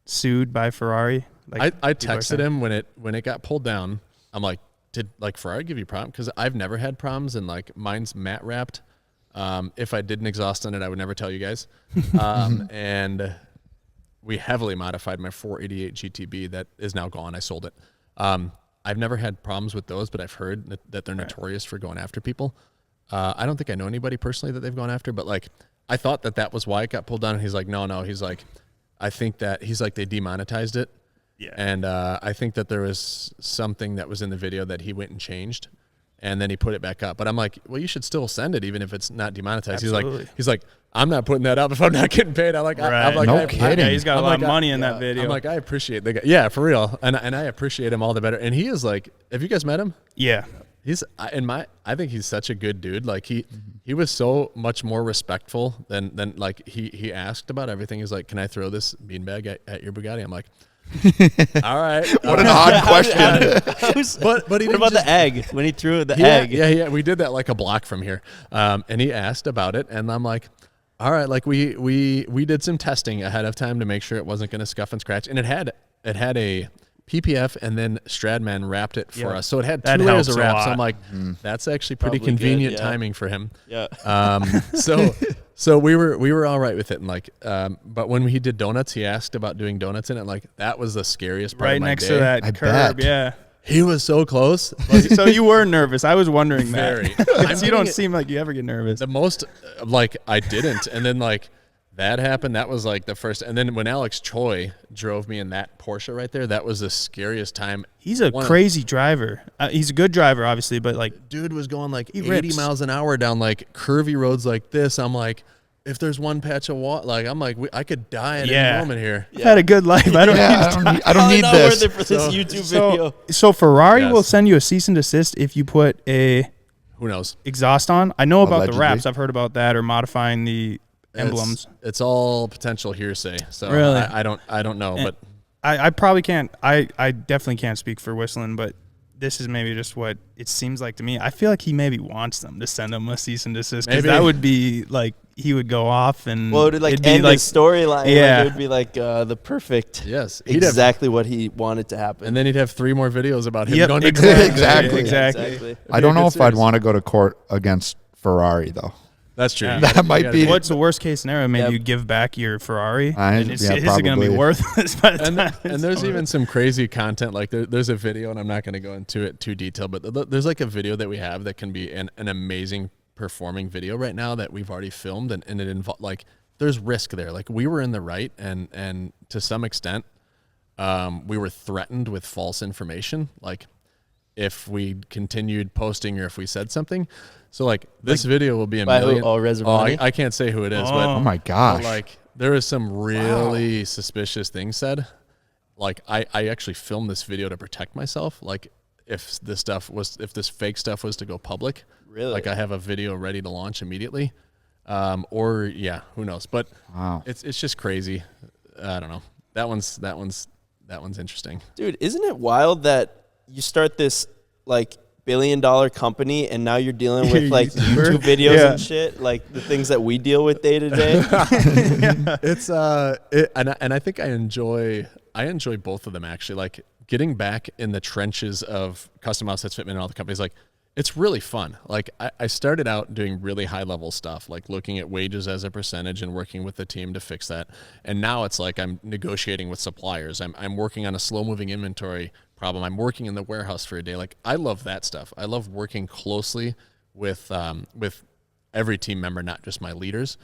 [SPEAKER 4] sued by Ferrari? Like
[SPEAKER 2] I
[SPEAKER 4] people are
[SPEAKER 2] texted
[SPEAKER 4] saying?
[SPEAKER 2] him when it got pulled down. I'm like, did like Ferrari give you problems? Because I've never had problems and like mine's matte wrapped. If I didn't exhaust on it, I would never tell you guys. And we heavily modified my 488 GTB that is now gone. I sold it. I've never had problems with those, but I've heard that they're notorious for going after people. I don't think I know anybody personally that they've gone after, but like I thought that was why it got pulled down. And he's like, no. He's like, I think that he's like they demonetized it.
[SPEAKER 4] Yeah.
[SPEAKER 2] And I think that there was something that was in the video that he went and changed, and then he put it back up. But I'm like, well, you should still send it even if it's not demonetized.
[SPEAKER 4] Absolutely.
[SPEAKER 2] He's like, I'm not putting that up if I'm not getting paid. I'm like, I'm like,
[SPEAKER 3] No kidding.
[SPEAKER 4] Yeah, he's got a lot of money in that video.
[SPEAKER 2] I'm like, I appreciate the guy. Yeah, for real. And I appreciate him all the better. And he is like, have you guys met him?
[SPEAKER 4] Yeah.
[SPEAKER 2] I think he's such a good dude. Like he was so much more respectful than like he asked about everything. He's like, can I throw this beanbag at your Bugatti? I'm like, all right.
[SPEAKER 3] What an odd question.
[SPEAKER 2] But he
[SPEAKER 1] What about the egg? When he threw the egg?
[SPEAKER 2] Yeah. We did that like a block from here. And he asked about it, and I'm like, all right, like we did some testing ahead of time to make sure it wasn't going to scuff and scratch, and it had a PPF, and then Stradman wrapped it for us, so it had
[SPEAKER 4] That
[SPEAKER 2] 2 layers
[SPEAKER 4] helps
[SPEAKER 2] of
[SPEAKER 4] a
[SPEAKER 2] wrap. So
[SPEAKER 4] lot.
[SPEAKER 2] I'm like, that's actually pretty
[SPEAKER 1] Probably good,
[SPEAKER 2] convenient
[SPEAKER 1] yeah.
[SPEAKER 2] timing for him.
[SPEAKER 1] Yeah.
[SPEAKER 2] So we were all right with it, and like, but when he did donuts, he asked about doing donuts in it. Like that was the scariest part
[SPEAKER 4] Right
[SPEAKER 2] of my
[SPEAKER 4] next
[SPEAKER 2] day.
[SPEAKER 4] to that
[SPEAKER 3] I
[SPEAKER 4] curb.
[SPEAKER 3] bet.
[SPEAKER 4] Yeah.
[SPEAKER 2] He was so close.
[SPEAKER 4] So you were nervous. I was wondering
[SPEAKER 2] Very.
[SPEAKER 4] that. 'Cause
[SPEAKER 2] I'm
[SPEAKER 4] you don't
[SPEAKER 2] getting it-
[SPEAKER 4] seem like you ever get nervous.
[SPEAKER 2] The most, like, I didn't. And then, like, that happened. That was, like, the first. And then when Alex Choi drove me in that Porsche right there, that was the scariest time.
[SPEAKER 4] He's a crazy driver. He's a good driver, obviously, but like,
[SPEAKER 2] Dude was going, like, 80
[SPEAKER 4] rips.
[SPEAKER 2] miles an hour down, like, curvy roads like this. I'm like, if there's one patch of water, like, I'm like, I could die at any moment here.
[SPEAKER 4] I've had a good life. I don't
[SPEAKER 3] Yeah, I don't
[SPEAKER 1] Probably
[SPEAKER 3] need
[SPEAKER 1] not
[SPEAKER 3] this.
[SPEAKER 1] worth it for this YouTube video.
[SPEAKER 4] So Ferrari
[SPEAKER 2] Yes.
[SPEAKER 4] will send you a cease and desist if you put a
[SPEAKER 2] Who knows?
[SPEAKER 4] exhaust on. I know about
[SPEAKER 3] Allegedly.
[SPEAKER 4] the wraps. I've heard about that, or modifying the emblems.
[SPEAKER 2] It's all potential hearsay. So
[SPEAKER 4] Really?
[SPEAKER 2] I don't know, but
[SPEAKER 4] I probably can't. I definitely can't speak for Whistling, but this is maybe just what it seems like to me. I feel like he maybe wants them to send him a cease and desist, because
[SPEAKER 2] Maybe.
[SPEAKER 4] that would be like he would go off and
[SPEAKER 1] Well, it would like
[SPEAKER 4] it'd be
[SPEAKER 1] end
[SPEAKER 4] like
[SPEAKER 1] his storyline.
[SPEAKER 4] Yeah.
[SPEAKER 1] Like, it would be like the perfect,
[SPEAKER 2] yes, he'd have,
[SPEAKER 1] exactly what he wanted to happen.
[SPEAKER 2] and then he'd have 3 more videos about him
[SPEAKER 4] Yep,
[SPEAKER 2] going to
[SPEAKER 3] exactly.
[SPEAKER 4] exactly.
[SPEAKER 3] I don't know if I'd want to go to court against Ferrari, though.
[SPEAKER 2] That's true.
[SPEAKER 4] Yeah.
[SPEAKER 2] You
[SPEAKER 3] That
[SPEAKER 2] gotta-
[SPEAKER 3] might
[SPEAKER 2] you gotta
[SPEAKER 3] be-
[SPEAKER 2] do-
[SPEAKER 4] What's the worst case scenario? Maybe
[SPEAKER 1] Yep.
[SPEAKER 4] you give back your Ferrari,
[SPEAKER 3] I-
[SPEAKER 4] and it's
[SPEAKER 3] yeah,
[SPEAKER 4] going to be
[SPEAKER 3] probably.
[SPEAKER 4] worthless by the
[SPEAKER 2] and,
[SPEAKER 4] time.
[SPEAKER 2] and there's even some crazy content. Like there's a video, and I'm not going to go into it too detailed, but there's like a video that we have that can be an amazing performing video right now that we've already filmed, and it involves, like, there's risk there. Like, we were in the right, and to some extent, we were threatened with false information. Like, if we continued posting or if we said something. So, like, this video will be a
[SPEAKER 1] by who?
[SPEAKER 2] million.
[SPEAKER 1] Oh, Reservani?
[SPEAKER 2] I can't say who it is,
[SPEAKER 3] Oh my
[SPEAKER 2] but
[SPEAKER 3] gosh.
[SPEAKER 2] like, there is some really suspicious things said. Like, I actually filmed this video to protect myself. Like, if this fake stuff was to go public,
[SPEAKER 1] Really?
[SPEAKER 2] like, I have a video ready to launch immediately. Or yeah, who knows? But
[SPEAKER 3] Wow.
[SPEAKER 2] it's just crazy. I don't know. That one's interesting.
[SPEAKER 1] Dude, isn't it wild that you start this like billion-dollar company and now you're dealing with like YouTube videos
[SPEAKER 4] Yeah.
[SPEAKER 1] and shit, like the things that we deal with day to day?
[SPEAKER 2] It's and I think I enjoy both of them, actually. Like, getting back in the trenches of Custom Offsets, Fitment, and all the companies, like, it's really fun. Like, I started out doing really high level stuff, like looking at wages as a percentage and working with the team to fix that. And now it's like I'm negotiating with suppliers. I'm working on a slow moving inventory problem. I'm working in the warehouse for a day. Like, I love that stuff. I love working closely with every team member, not just my leaders.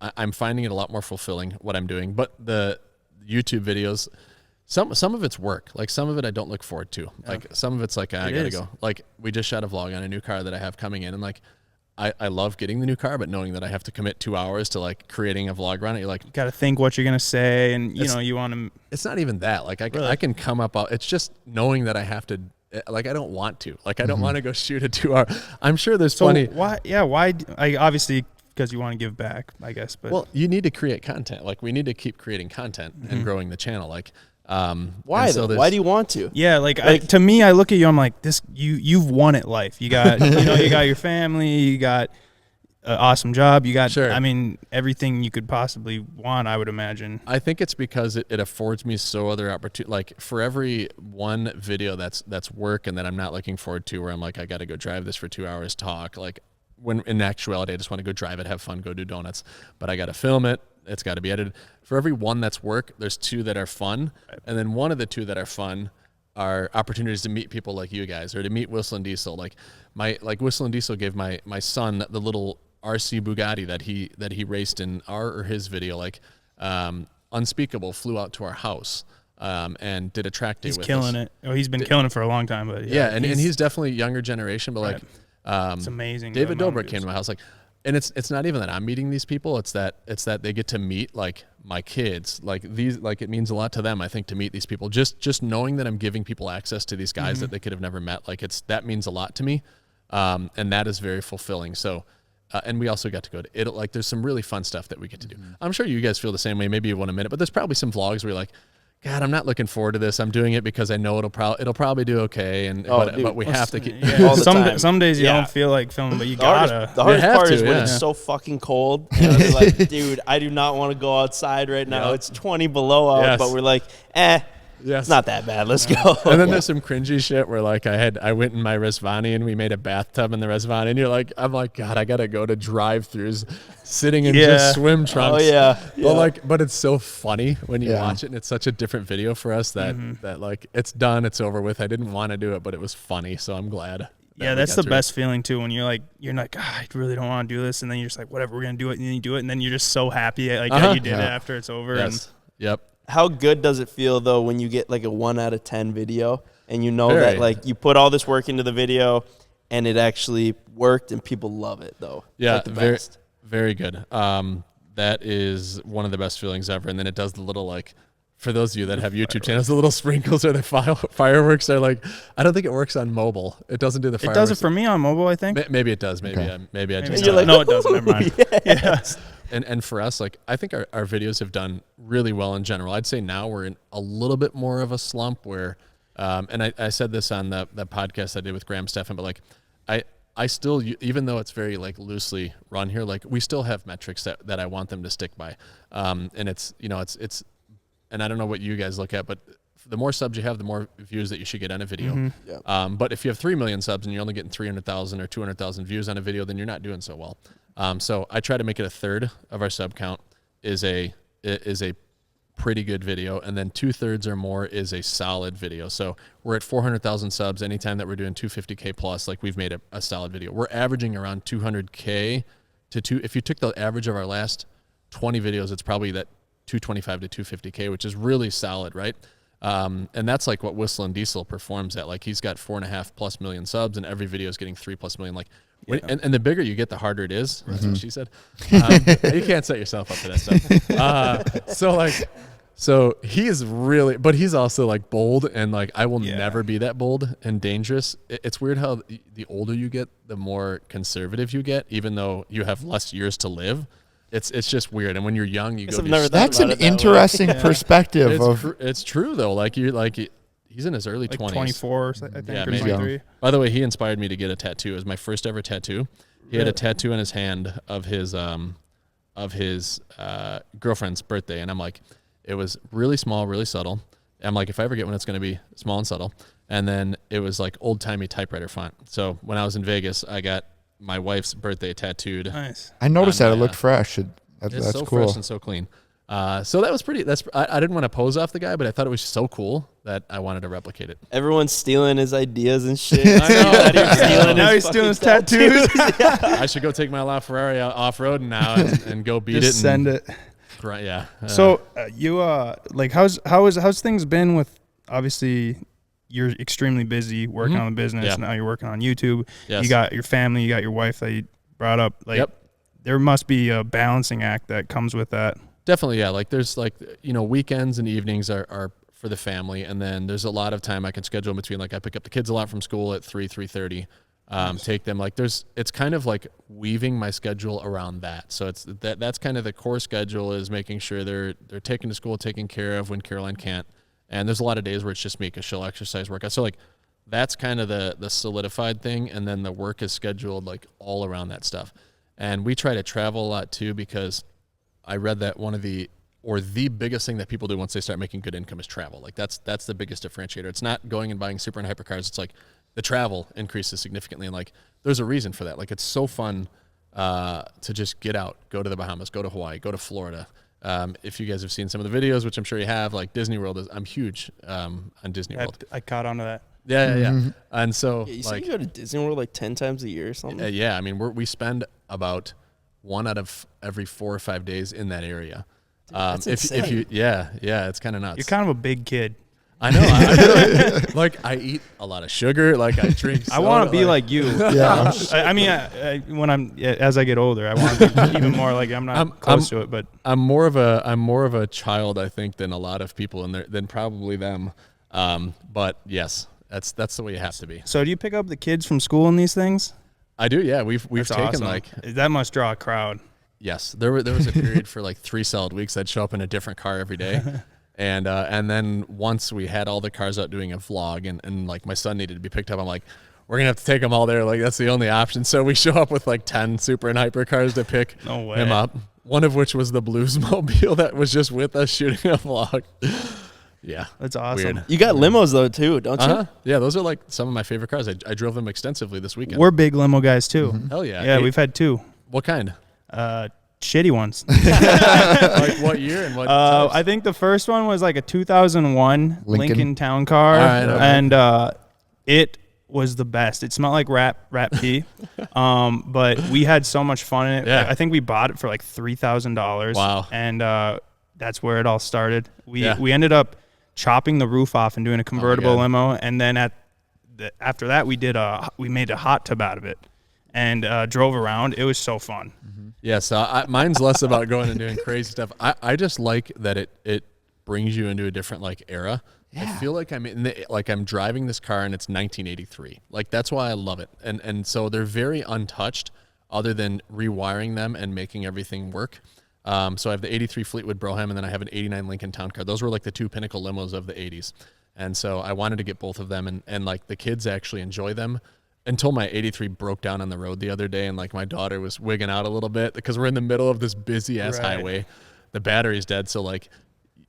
[SPEAKER 2] I'm finding it a lot more fulfilling what I'm doing. But the YouTube videos, some of it's work. Like, some of it I don't look forward to. Like, some of it's like, I gotta go. Like, we just shot a vlog on a new car that I have coming in, and like, I love getting the new car, but knowing that I have to commit 2 hours to like creating a vlog around it, you're like,
[SPEAKER 4] Got to think what you're going to say, and you want to.
[SPEAKER 2] it's not even that. Like, I can come up. It's just knowing that I have to. Like, I don't want to. Like, I don't want to go shoot a 2 hour. I'm sure there's
[SPEAKER 4] So
[SPEAKER 2] plenty.
[SPEAKER 4] why? Yeah, why? Obviously because you want to give back, I guess. But
[SPEAKER 2] Well, you need to create content. Like, we need to keep creating content and growing the channel. Like,
[SPEAKER 1] Why
[SPEAKER 2] and so
[SPEAKER 1] though?
[SPEAKER 2] there's-
[SPEAKER 1] Why do you want to?
[SPEAKER 4] yeah, to me, I look at you, I'm like, this. You've won at life. You got you got your family. You got an awesome job. You got.
[SPEAKER 2] Sure.
[SPEAKER 4] I mean, everything you could possibly want. I would imagine.
[SPEAKER 2] I think it's because it affords me so other opportunity. Like, for every one video that's work and that I'm not looking forward to, where I'm like, I got to go drive this for 2 hours, talk. Like, when in actuality, I just want to go drive it, have fun, go do donuts. But I got to film it. It's got to be edited. For every one that's work, there's 2 that are fun, and then one of the 2 that are fun are opportunities to meet people like you guys, or to meet Whistle and Diesel. Like, Whistle and Diesel gave my son the little RC Bugatti that he raced in his video. Like, Unspeakable flew out to our house. and did a track day
[SPEAKER 4] He's
[SPEAKER 2] with
[SPEAKER 4] killing
[SPEAKER 2] us.
[SPEAKER 4] it. Oh, he's been killing it for a long time, but
[SPEAKER 2] Yeah, and he's definitely younger generation, but like
[SPEAKER 4] it's amazing.
[SPEAKER 2] David
[SPEAKER 4] the amount of
[SPEAKER 2] Dobrik came to my house, like, and it's not even that I'm meeting these people, it's that they get to meet like my kids, like it means a lot to them, I think, to meet these people. Just knowing that I'm giving people access to these guys that they could have never met, like that means a lot to me, and that is very fulfilling. So. And we also got to go to Italy. Like, there's some really fun stuff that we get to do. I'm sure you guys feel the same way. Maybe you want to admit it, but there's probably some vlogs where you're like, God, I'm not looking forward to this. I'm doing it because I know it'll probably do okay. And but we have to keep
[SPEAKER 1] all the time.
[SPEAKER 4] Some days you
[SPEAKER 1] Yeah.
[SPEAKER 4] don't feel like filming, but you gotta.
[SPEAKER 1] The hardest
[SPEAKER 2] have
[SPEAKER 1] part
[SPEAKER 2] to,
[SPEAKER 1] is when
[SPEAKER 2] yeah.
[SPEAKER 1] it's so fucking cold. And you're like, dude, I do not want to go outside right now.
[SPEAKER 2] Yeah.
[SPEAKER 1] It's 20 below out,
[SPEAKER 2] Yes.
[SPEAKER 1] but we're like,
[SPEAKER 2] Yes.
[SPEAKER 1] it's not that bad. Let's go.
[SPEAKER 2] And then there's some cringy shit where like I went in my Resvani and we made a bathtub in the Resvani, and I'm like, God, I gotta go to drive-throughs, sitting in just swim trunks.
[SPEAKER 1] Oh yeah.
[SPEAKER 2] But it's so funny when you
[SPEAKER 3] Yeah.
[SPEAKER 2] watch it, and it's such a different video for us that like it's done, it's over with. I didn't want to do it, but it was funny, so I'm glad.
[SPEAKER 4] Yeah, that's the best feeling too, when you're like, I really don't want to do this, and then you're just like, whatever, we're gonna do it, and then you do it, and then you're just so happy like that you did it after it's over.
[SPEAKER 2] Yes. Yep.
[SPEAKER 1] How good does it feel though when you get like a 1 out of 10 video and you know
[SPEAKER 2] Very.
[SPEAKER 1] that like you put all this work into the video and it actually worked and people love it though?
[SPEAKER 2] Yeah,
[SPEAKER 1] Like the
[SPEAKER 2] very,
[SPEAKER 1] best.
[SPEAKER 2] very good. That is one of the best feelings ever. And then it does the little, like, for those of you that have YouTube channels, the little sprinkles or the fireworks are like, I don't think it works on mobile. It doesn't do the
[SPEAKER 4] It
[SPEAKER 2] fireworks.
[SPEAKER 4] does it for me on mobile, I think.
[SPEAKER 2] Maybe it does. Maybe
[SPEAKER 3] Okay.
[SPEAKER 2] maybe I
[SPEAKER 4] Maybe
[SPEAKER 2] just
[SPEAKER 1] you're like,
[SPEAKER 4] no, it doesn't. Never mind. Yeah.
[SPEAKER 2] And for us, like, I think our videos have done really well in general. I'd say now we're in a little bit more of a slump where, and I said this on the podcast I did with Graham Stephan, but like, I still, even though it's very like loosely run here, like we still have metrics that I want them to stick by. And it's, it's, and I don't know what you guys look at, but the more subs you have, the more views that you should get on a video.
[SPEAKER 1] Yeah.
[SPEAKER 2] But if you have 3 million subs and you're only getting 300,000 or 200,000 views on a video, then you're not doing so well. So I try to make it a third of our sub count is a pretty good video, and then 2/3 or more is a solid video. So we're at 400,000 subs. Anytime that we're doing 250K plus, like, we've made a solid video. We're averaging around 200K if you took the average of our last 20 videos, it's probably that 225 to 250K, which is really solid, right? And that's like what Whistle and Diesel performs at. Like, he's got 4.5+ million subs, and every video is getting 3+ million. Like, and the bigger you get, the harder it is. That's what she said. You can't set yourself up for that stuff. So he is really, but he's also like bold, and like I will never be that bold and dangerous. It's weird how the older you get, the more conservative you get, even though you have less years to live. It's just weird. And when you're young, you go.
[SPEAKER 3] That's an interesting perspective.
[SPEAKER 2] It's true though. He's in his early 20s.
[SPEAKER 4] Like 24, I think,
[SPEAKER 2] Yeah,
[SPEAKER 4] or
[SPEAKER 2] maybe.
[SPEAKER 4] 23.
[SPEAKER 2] By the way, he inspired me to get a tattoo. It was my first ever tattoo. He had a tattoo on his hand of his girlfriend's birthday, and I'm like, it was really small, really subtle. I'm like, if I ever get one, it's going to be small and subtle. And then it was like old-timey typewriter font. So when I was in Vegas, I got my wife's birthday tattooed.
[SPEAKER 4] Nice.
[SPEAKER 3] I noticed that it looked fresh.
[SPEAKER 2] It's
[SPEAKER 3] That's
[SPEAKER 2] so
[SPEAKER 3] cool.
[SPEAKER 2] fresh and so clean. So that was pretty. I didn't want to pose off the guy, but I thought it was so cool that I wanted to replicate it.
[SPEAKER 1] Everyone's stealing his ideas and shit.
[SPEAKER 2] I know.
[SPEAKER 4] Now he's stealing his tattoos.
[SPEAKER 2] I should go take my LaFerrari off road now and go beat
[SPEAKER 4] Just
[SPEAKER 2] it.
[SPEAKER 4] send it.
[SPEAKER 2] Yeah.
[SPEAKER 4] So you like how's things been with, obviously you're extremely busy working on the business.
[SPEAKER 2] Yeah.
[SPEAKER 4] Now you're working on YouTube.
[SPEAKER 2] Yes.
[SPEAKER 4] You got your family, you got your wife that you brought up. Like, there must be a balancing act that comes with that.
[SPEAKER 2] Definitely, yeah. Like, there's weekends and evenings are for the family, and then there's a lot of time I can schedule in between. Like, I pick up the kids a lot from school at 3:30. Take them, like, it's kind of like weaving my schedule around that. So that's kind of the core schedule, is making sure they're taken to school, taken care of when Caroline can't. And there's a lot of days where it's just me because she'll exercise, work out. So like, that's kind of the solidified thing, and then the work is scheduled like all around that stuff. And we try to travel a lot too, because I read that the biggest thing that people do once they start making good income is travel. Like, that's the biggest differentiator. It's not going and buying super and hypercars. It's like the travel increases significantly, and like there's a reason for that. Like, it's so fun to just get out, go to the Bahamas, go to Hawaii, go to Florida. If you guys have seen some of the videos, which I'm sure you have, like Disney World I'm huge on Disney World.
[SPEAKER 4] I caught onto that.
[SPEAKER 2] Yeah. And so,
[SPEAKER 1] You
[SPEAKER 2] like,
[SPEAKER 1] say you go to Disney World like 10 times a year or something?
[SPEAKER 2] yeah, I mean, we spend about 1 out of every 4 or 5 days in that area.
[SPEAKER 1] That's
[SPEAKER 2] if
[SPEAKER 1] insane.
[SPEAKER 2] you, yeah, it's kind of nuts.
[SPEAKER 4] You're kind of a big kid.
[SPEAKER 2] I know. I really, like I eat a lot of sugar. Like I drink.
[SPEAKER 4] I want to be like you.
[SPEAKER 3] Yeah.
[SPEAKER 4] I mean, as I get older, I want to be even more like I'm not close to it, but
[SPEAKER 2] I'm more of a child, I think, than a lot of people, and than probably them. But yes, that's the way you have to be.
[SPEAKER 4] So do you pick up the kids from school in these things?
[SPEAKER 2] I do. Yeah, we've
[SPEAKER 4] That's
[SPEAKER 2] taken
[SPEAKER 4] awesome.
[SPEAKER 2] like
[SPEAKER 4] That must draw a crowd.
[SPEAKER 2] yes. There was a period for like 3 solid weeks I'd show up in a different car every day. And then once we had all the cars out doing a vlog and like my son needed to be picked up, I'm like, we're going to have to take him all there. Like that's the only option. So we show up with like 10 super and hyper cars to pick him up. One of which was the Bluesmobile that was just with us shooting a vlog. Yeah.
[SPEAKER 4] That's awesome.
[SPEAKER 2] Weird.
[SPEAKER 1] You got limos though too, don't you?
[SPEAKER 2] Yeah, those are like some of my favorite cars. I drove them extensively this weekend.
[SPEAKER 4] We're big limo guys too.
[SPEAKER 2] Hell yeah.
[SPEAKER 4] Yeah, we've had 2.
[SPEAKER 2] What kind?
[SPEAKER 4] Shitty ones.
[SPEAKER 2] Like what year and what types?
[SPEAKER 4] I think the first one was like a 2001 Lincoln Town Car,
[SPEAKER 2] All right, okay.
[SPEAKER 4] and it was the best. It smelled like rat pee, but we had so much fun in it.
[SPEAKER 2] Yeah.
[SPEAKER 4] I think we bought it for like $3,000.
[SPEAKER 2] Wow.
[SPEAKER 4] And that's where it all started. We
[SPEAKER 2] Yeah.
[SPEAKER 4] we ended up chopping the roof off and doing a convertible
[SPEAKER 2] God.
[SPEAKER 4] limo, and then after that we made a hot tub out of it and drove around. It was so fun.
[SPEAKER 2] Yeah, so mine's less about going and doing crazy stuff. I just like that it brings you into a different like era. I feel like I'm driving this car and it's 1983. Like that's why I love it. And so they're very untouched, other than rewiring them and making everything work. So I have the 83 Fleetwood Brougham, and then I have an 89 Lincoln Town Car. Those were like the 2 pinnacle limos of the 80s. And so I wanted to get both of them, and like the kids actually enjoy them. Until my 83 broke down on the road the other day, and like my daughter was wigging out a little bit because we're in the middle of this busy ass highway. The battery's dead, so like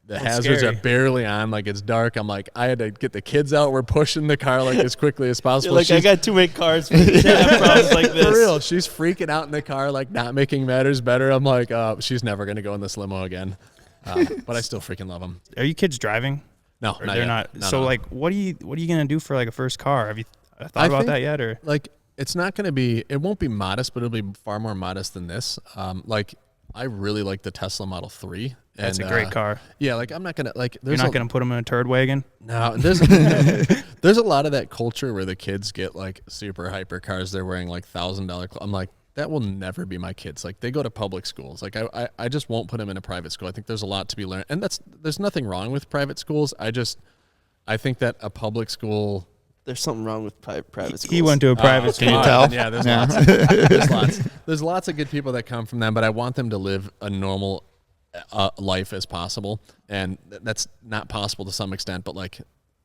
[SPEAKER 2] the hazards
[SPEAKER 4] scary.
[SPEAKER 2] are barely on. Like it's dark. I'm like, I had to get the kids out. We're pushing the car like as quickly as possible.
[SPEAKER 1] You're like, I got too many cars for you to have problems like this.
[SPEAKER 2] For real, she's freaking out in the car, like not making matters better. I'm like, she's never gonna go in this limo again. But I still freaking love them.
[SPEAKER 4] Are you kids driving?
[SPEAKER 2] No,
[SPEAKER 4] Or
[SPEAKER 2] not
[SPEAKER 4] they're
[SPEAKER 2] yet.
[SPEAKER 4] not.
[SPEAKER 2] No,
[SPEAKER 4] So
[SPEAKER 2] no.
[SPEAKER 4] like, what are you gonna do for like a first car? Have you thought about that yet? Or
[SPEAKER 2] Like, it's not going to be, it won't be modest, but it'll be far more modest than this. Like, I really like the Tesla Model 3.
[SPEAKER 4] that's
[SPEAKER 2] and,
[SPEAKER 4] a great car.
[SPEAKER 2] Yeah, like, I'm not going to, like,
[SPEAKER 4] You're not gonna put them in a turd wagon.
[SPEAKER 2] No, there's a lot of that culture where the kids get, like, super hyper cars. They're wearing, like, $1,000 I'm like, that will never be my kids. Like, they go to public schools. Like, I just won't put them in a private school. I think there's a lot to be learned. And there's nothing wrong with private schools. I think that a public school...
[SPEAKER 1] There's something wrong with private schools.
[SPEAKER 4] He went to a private
[SPEAKER 3] Can
[SPEAKER 4] school.
[SPEAKER 3] you tell?
[SPEAKER 2] Yeah, there's lots. There's lots of good people that come from them, but I want them to live a normal life as possible, and that's not possible to some extent. But like,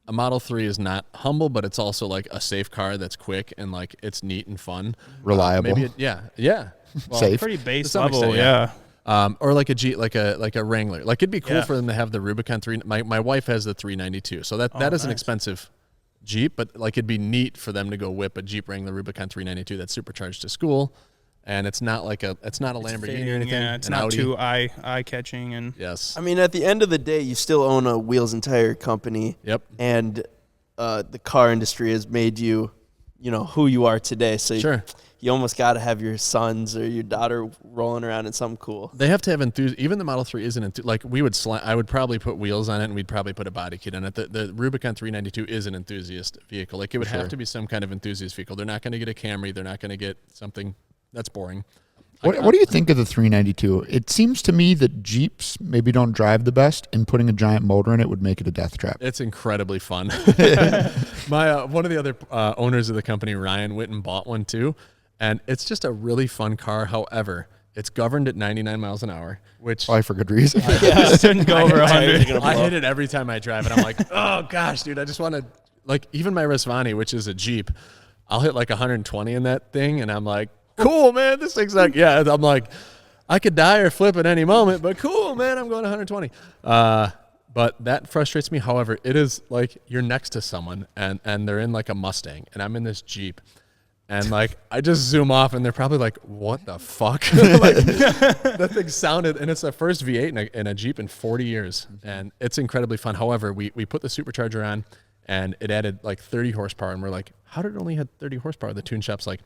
[SPEAKER 2] a Model 3 is not humble, but it's also like a safe car that's quick and like it's neat and fun,
[SPEAKER 3] Reliable.
[SPEAKER 2] yeah. Well,
[SPEAKER 3] Safe.
[SPEAKER 4] Pretty base
[SPEAKER 2] To some
[SPEAKER 4] level,
[SPEAKER 2] extent,
[SPEAKER 4] yeah.
[SPEAKER 2] or like a Jeep, like a Wrangler. Like it'd be cool
[SPEAKER 4] Yeah.
[SPEAKER 2] for them to have the Rubicon 3. My wife has the 392, so that is an
[SPEAKER 4] nice.
[SPEAKER 2] expensive Jeep, but like it'd be neat for them to go whip a Jeep Wrangler Rubicon 392 that's supercharged to school, and it's not like a Lamborghini or anything.
[SPEAKER 4] Yeah, it's
[SPEAKER 2] an
[SPEAKER 4] not
[SPEAKER 2] Audi.
[SPEAKER 4] too eye catching and
[SPEAKER 2] Yes.
[SPEAKER 1] I mean, at the end of the day, you still own a wheels and tire company.
[SPEAKER 2] Yep.
[SPEAKER 1] And the car industry has made you, who you are today. So
[SPEAKER 2] Sure.
[SPEAKER 1] you almost got to have your sons or your daughter rolling around in something cool.
[SPEAKER 2] They have to have enthusiasm. Even the Model 3 isn't like we would. I would probably put wheels on it, and we'd probably put a body kit on it. The Rubicon 392 is an enthusiast vehicle. Like it would have to be some kind of enthusiast vehicle. They're not going to get a Camry. They're not going to get something that's boring.
[SPEAKER 3] What do you think of the 392? It seems to me that Jeeps maybe don't drive the best, and putting a giant motor in it would make it a death trap.
[SPEAKER 2] It's incredibly fun. My one of the other owners of the company, Ryan, went and bought one too, and it's just a really fun car. However, it's governed at 99 miles an hour, which
[SPEAKER 3] Probably for good reason.
[SPEAKER 4] just didn't go over 100.
[SPEAKER 2] I hit it every time I drive it. I'm like, oh gosh, dude, I just want to, like, even my Risvani, which is a Jeep, I'll hit like 120 in that thing, and I'm like, cool, man, this thing's like, yeah, I'm like, I could die or flip at any moment, but cool, man, I'm going 120. But that frustrates me. However, it is like you're next to someone, and they're in like a Mustang, and I'm in this Jeep. And like I just zoom off, and they're probably like, "What the fuck?" Like, that thing sounded, and it's the first V8 in a Jeep in 40 years, and it's incredibly fun. However, we put the supercharger on, and it added like 30 horsepower, and we're like, "How did it only have 30 horsepower?" The tune shop's like,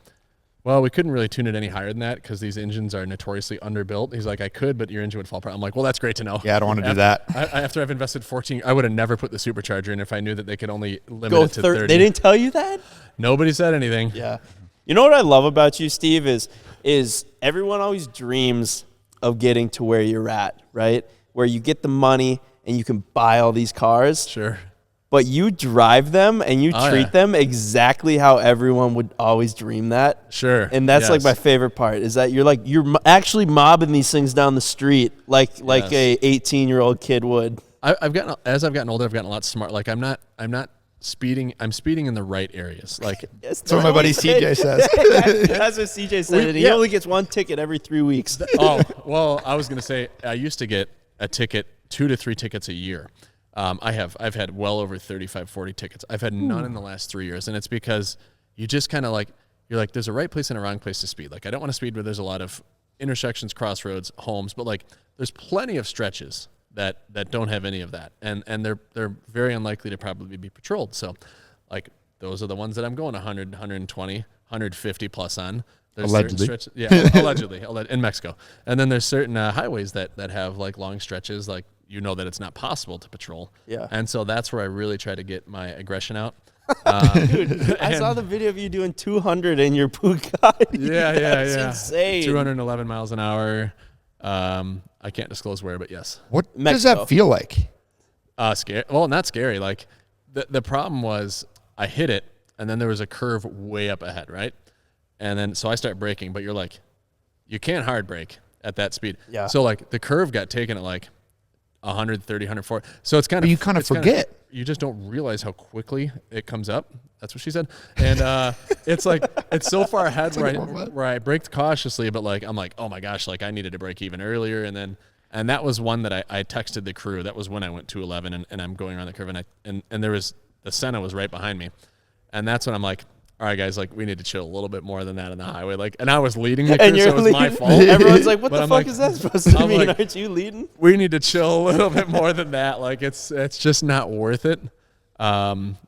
[SPEAKER 2] well, we couldn't really tune it any higher than that because these engines are notoriously underbuilt. He's like, I could, but your engine would fall apart. I'm like, well, that's great to know.
[SPEAKER 3] Yeah, I don't want to do that.
[SPEAKER 2] After I've invested 14, I would have never put the supercharger in if I knew that they could only limit it to 30.
[SPEAKER 1] They didn't tell you that?
[SPEAKER 2] Nobody said anything.
[SPEAKER 1] Yeah. You know what I love about you, Steve, is everyone always dreams of getting to where you're at, right? Where you get the money and you can buy all these cars.
[SPEAKER 2] Sure.
[SPEAKER 1] But you drive them and you treat them exactly how everyone would always dream that.
[SPEAKER 2] Sure.
[SPEAKER 1] And that's like my favorite part is that you're actually mobbing these things down the street like a 18-year-old kid would.
[SPEAKER 2] I've gotten older, I've gotten a lot smart. Like I'm not speeding. I'm speeding in the right areas. Like
[SPEAKER 3] that's what my buddy CJ says.
[SPEAKER 1] That's what CJ said. And he only gets one ticket every 3 weeks.
[SPEAKER 2] Oh, well, I was going to say I used to get a ticket, 2 to 3 tickets a year. I've had well over 35, 40 tickets. I've had none in the last 3 years. And it's because you just kind of you're like, there's a right place and a wrong place to speed. Like, I don't want to speed where there's a lot of intersections, crossroads, homes, but like there's plenty of stretches that don't have any of that. And they're very unlikely to probably be patrolled. So like those are the ones that I'm going 100, 120, 150 plus on. There's
[SPEAKER 3] allegedly.
[SPEAKER 2] Stretches, yeah, allegedly in Mexico. And then there's certain highways that have like long stretches, like that it's not possible to patrol. Yeah. And so that's where I really try to get my aggression out.
[SPEAKER 1] Dude, I saw the video of you doing 200 in your Bugatti.
[SPEAKER 2] Yeah,
[SPEAKER 1] That's insane.
[SPEAKER 2] 211 miles an hour. I can't disclose where, but yes.
[SPEAKER 3] What does that feel like?
[SPEAKER 2] Scary. Well, not scary. Like the problem was I hit it, and then there was a curve way up ahead, right? And then so I start braking, but you're like, you can't hard brake at that speed. Yeah. So like the curve got taken at like 130, 140. So it's kind of,
[SPEAKER 3] you kind of forget.
[SPEAKER 2] You just don't realize how quickly it comes up. That's what she said. And it's like, it's so far ahead where I braked cautiously, but like, I'm like, oh my gosh, like I needed to brake even earlier. And that was one that I texted the crew. That was when I went 211 and I'm going around the curve and there was, the Senna was right behind me. And that's when I'm like, all right, guys, like we need to chill a little bit more than that on the highway. Like, and I was leading the crew, so it was my fault.
[SPEAKER 1] Everyone's like, what the fuck is that supposed to mean?
[SPEAKER 2] Like,
[SPEAKER 1] aren't you leading?
[SPEAKER 2] We need to chill a little bit more than that. Like, it's just not worth it.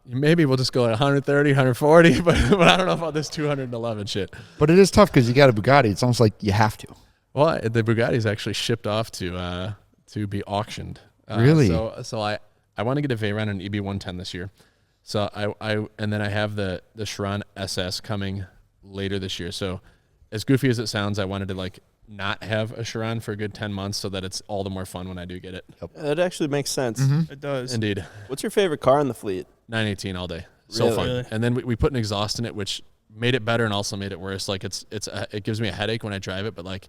[SPEAKER 2] Maybe we'll just go like 130, 140, but I don't know about this 211 shit.
[SPEAKER 3] But it is tough because you got a Bugatti. It's almost like you have to.
[SPEAKER 2] Well, the Bugatti's actually shipped off to be auctioned.
[SPEAKER 3] Really?
[SPEAKER 2] So I want to get a Veyron and an EB110 this year. So and then I have the Chiron SS coming later this year. So as goofy as it sounds, I wanted to like not have a Chiron for a good 10 months so that it's all the more fun when I do get it.
[SPEAKER 1] Yep. That actually makes sense.
[SPEAKER 4] It does.
[SPEAKER 2] Indeed.
[SPEAKER 1] What's your favorite car in the fleet?
[SPEAKER 2] 918 all day.
[SPEAKER 1] Really?
[SPEAKER 2] So fun.
[SPEAKER 4] Really?
[SPEAKER 2] And then we put an exhaust in it, which made it better and also made it worse. Like it gives me a headache when I drive it, but like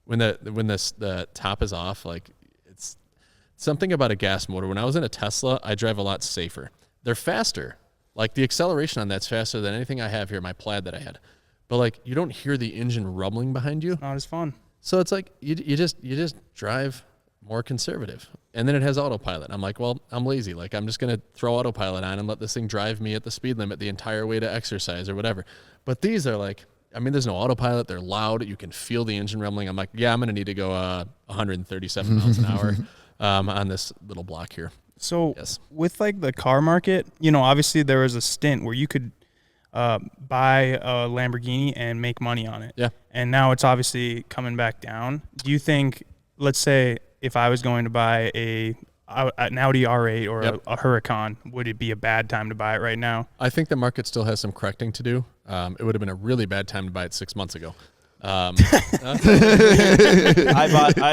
[SPEAKER 2] when the top is off, like it's something about a gas motor. When I was in a Tesla, I drive a lot safer. They're faster. Like the acceleration on that's faster than anything I have here, my Plaid that I had. But like you don't hear the engine rumbling behind you.
[SPEAKER 4] Not as fun.
[SPEAKER 2] So it's like you just drive more conservative. And then it has autopilot. I'm like, well, I'm lazy. Like I'm just gonna throw autopilot on and let this thing drive me at the speed limit the entire way to exercise or whatever. But these are like, I mean, there's no autopilot. They're loud. You can feel the engine rumbling. I'm like, yeah, I'm gonna need to go 137 miles an hour on this little block here.
[SPEAKER 4] So with like the car market, you know, obviously there was a stint where you could buy a Lamborghini and make money on it. Yeah. And now it's obviously coming back down. Do you think, let's say if I was going to buy an Audi R8 or a Huracan, would it be a bad time to buy it right now?
[SPEAKER 2] I think the market still has some correcting to do. It would have been a really bad time to buy it 6 months ago.
[SPEAKER 1] I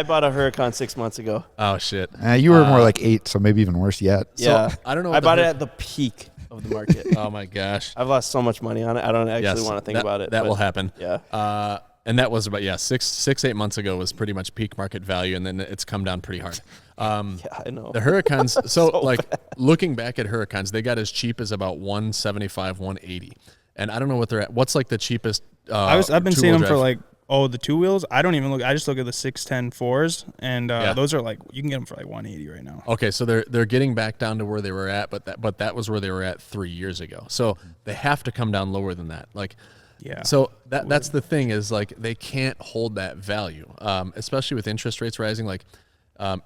[SPEAKER 1] bought a Huracan 6 months ago.
[SPEAKER 2] Oh shit!
[SPEAKER 3] You were more like 8, so maybe even worse yet.
[SPEAKER 1] Yeah,
[SPEAKER 2] so, I don't know.
[SPEAKER 1] I bought it at the peak of the market.
[SPEAKER 2] Oh my gosh!
[SPEAKER 1] I've lost so much money on it. I don't actually want to think about it.
[SPEAKER 2] That will happen.
[SPEAKER 1] Yeah.
[SPEAKER 2] And that was about 8 months ago was pretty much peak market value, and then it's come down pretty hard.
[SPEAKER 1] Yeah, I know.
[SPEAKER 2] The Huracans. So like looking back at Huracans, they got as cheap as about 175, 180, and I don't know what they're at. What's like the cheapest?
[SPEAKER 4] I've been seeing them for like the 2 wheels. I don't even look. I just look at the 610 4s, and those are like you can get them for like 180 right now.
[SPEAKER 2] Okay, so they're getting back down to where they were at, but that was where they were at 3 years ago. So they have to come down lower than that. Like.
[SPEAKER 4] Yeah.
[SPEAKER 2] So that's the thing is like they can't hold that value, especially with interest rates rising. Like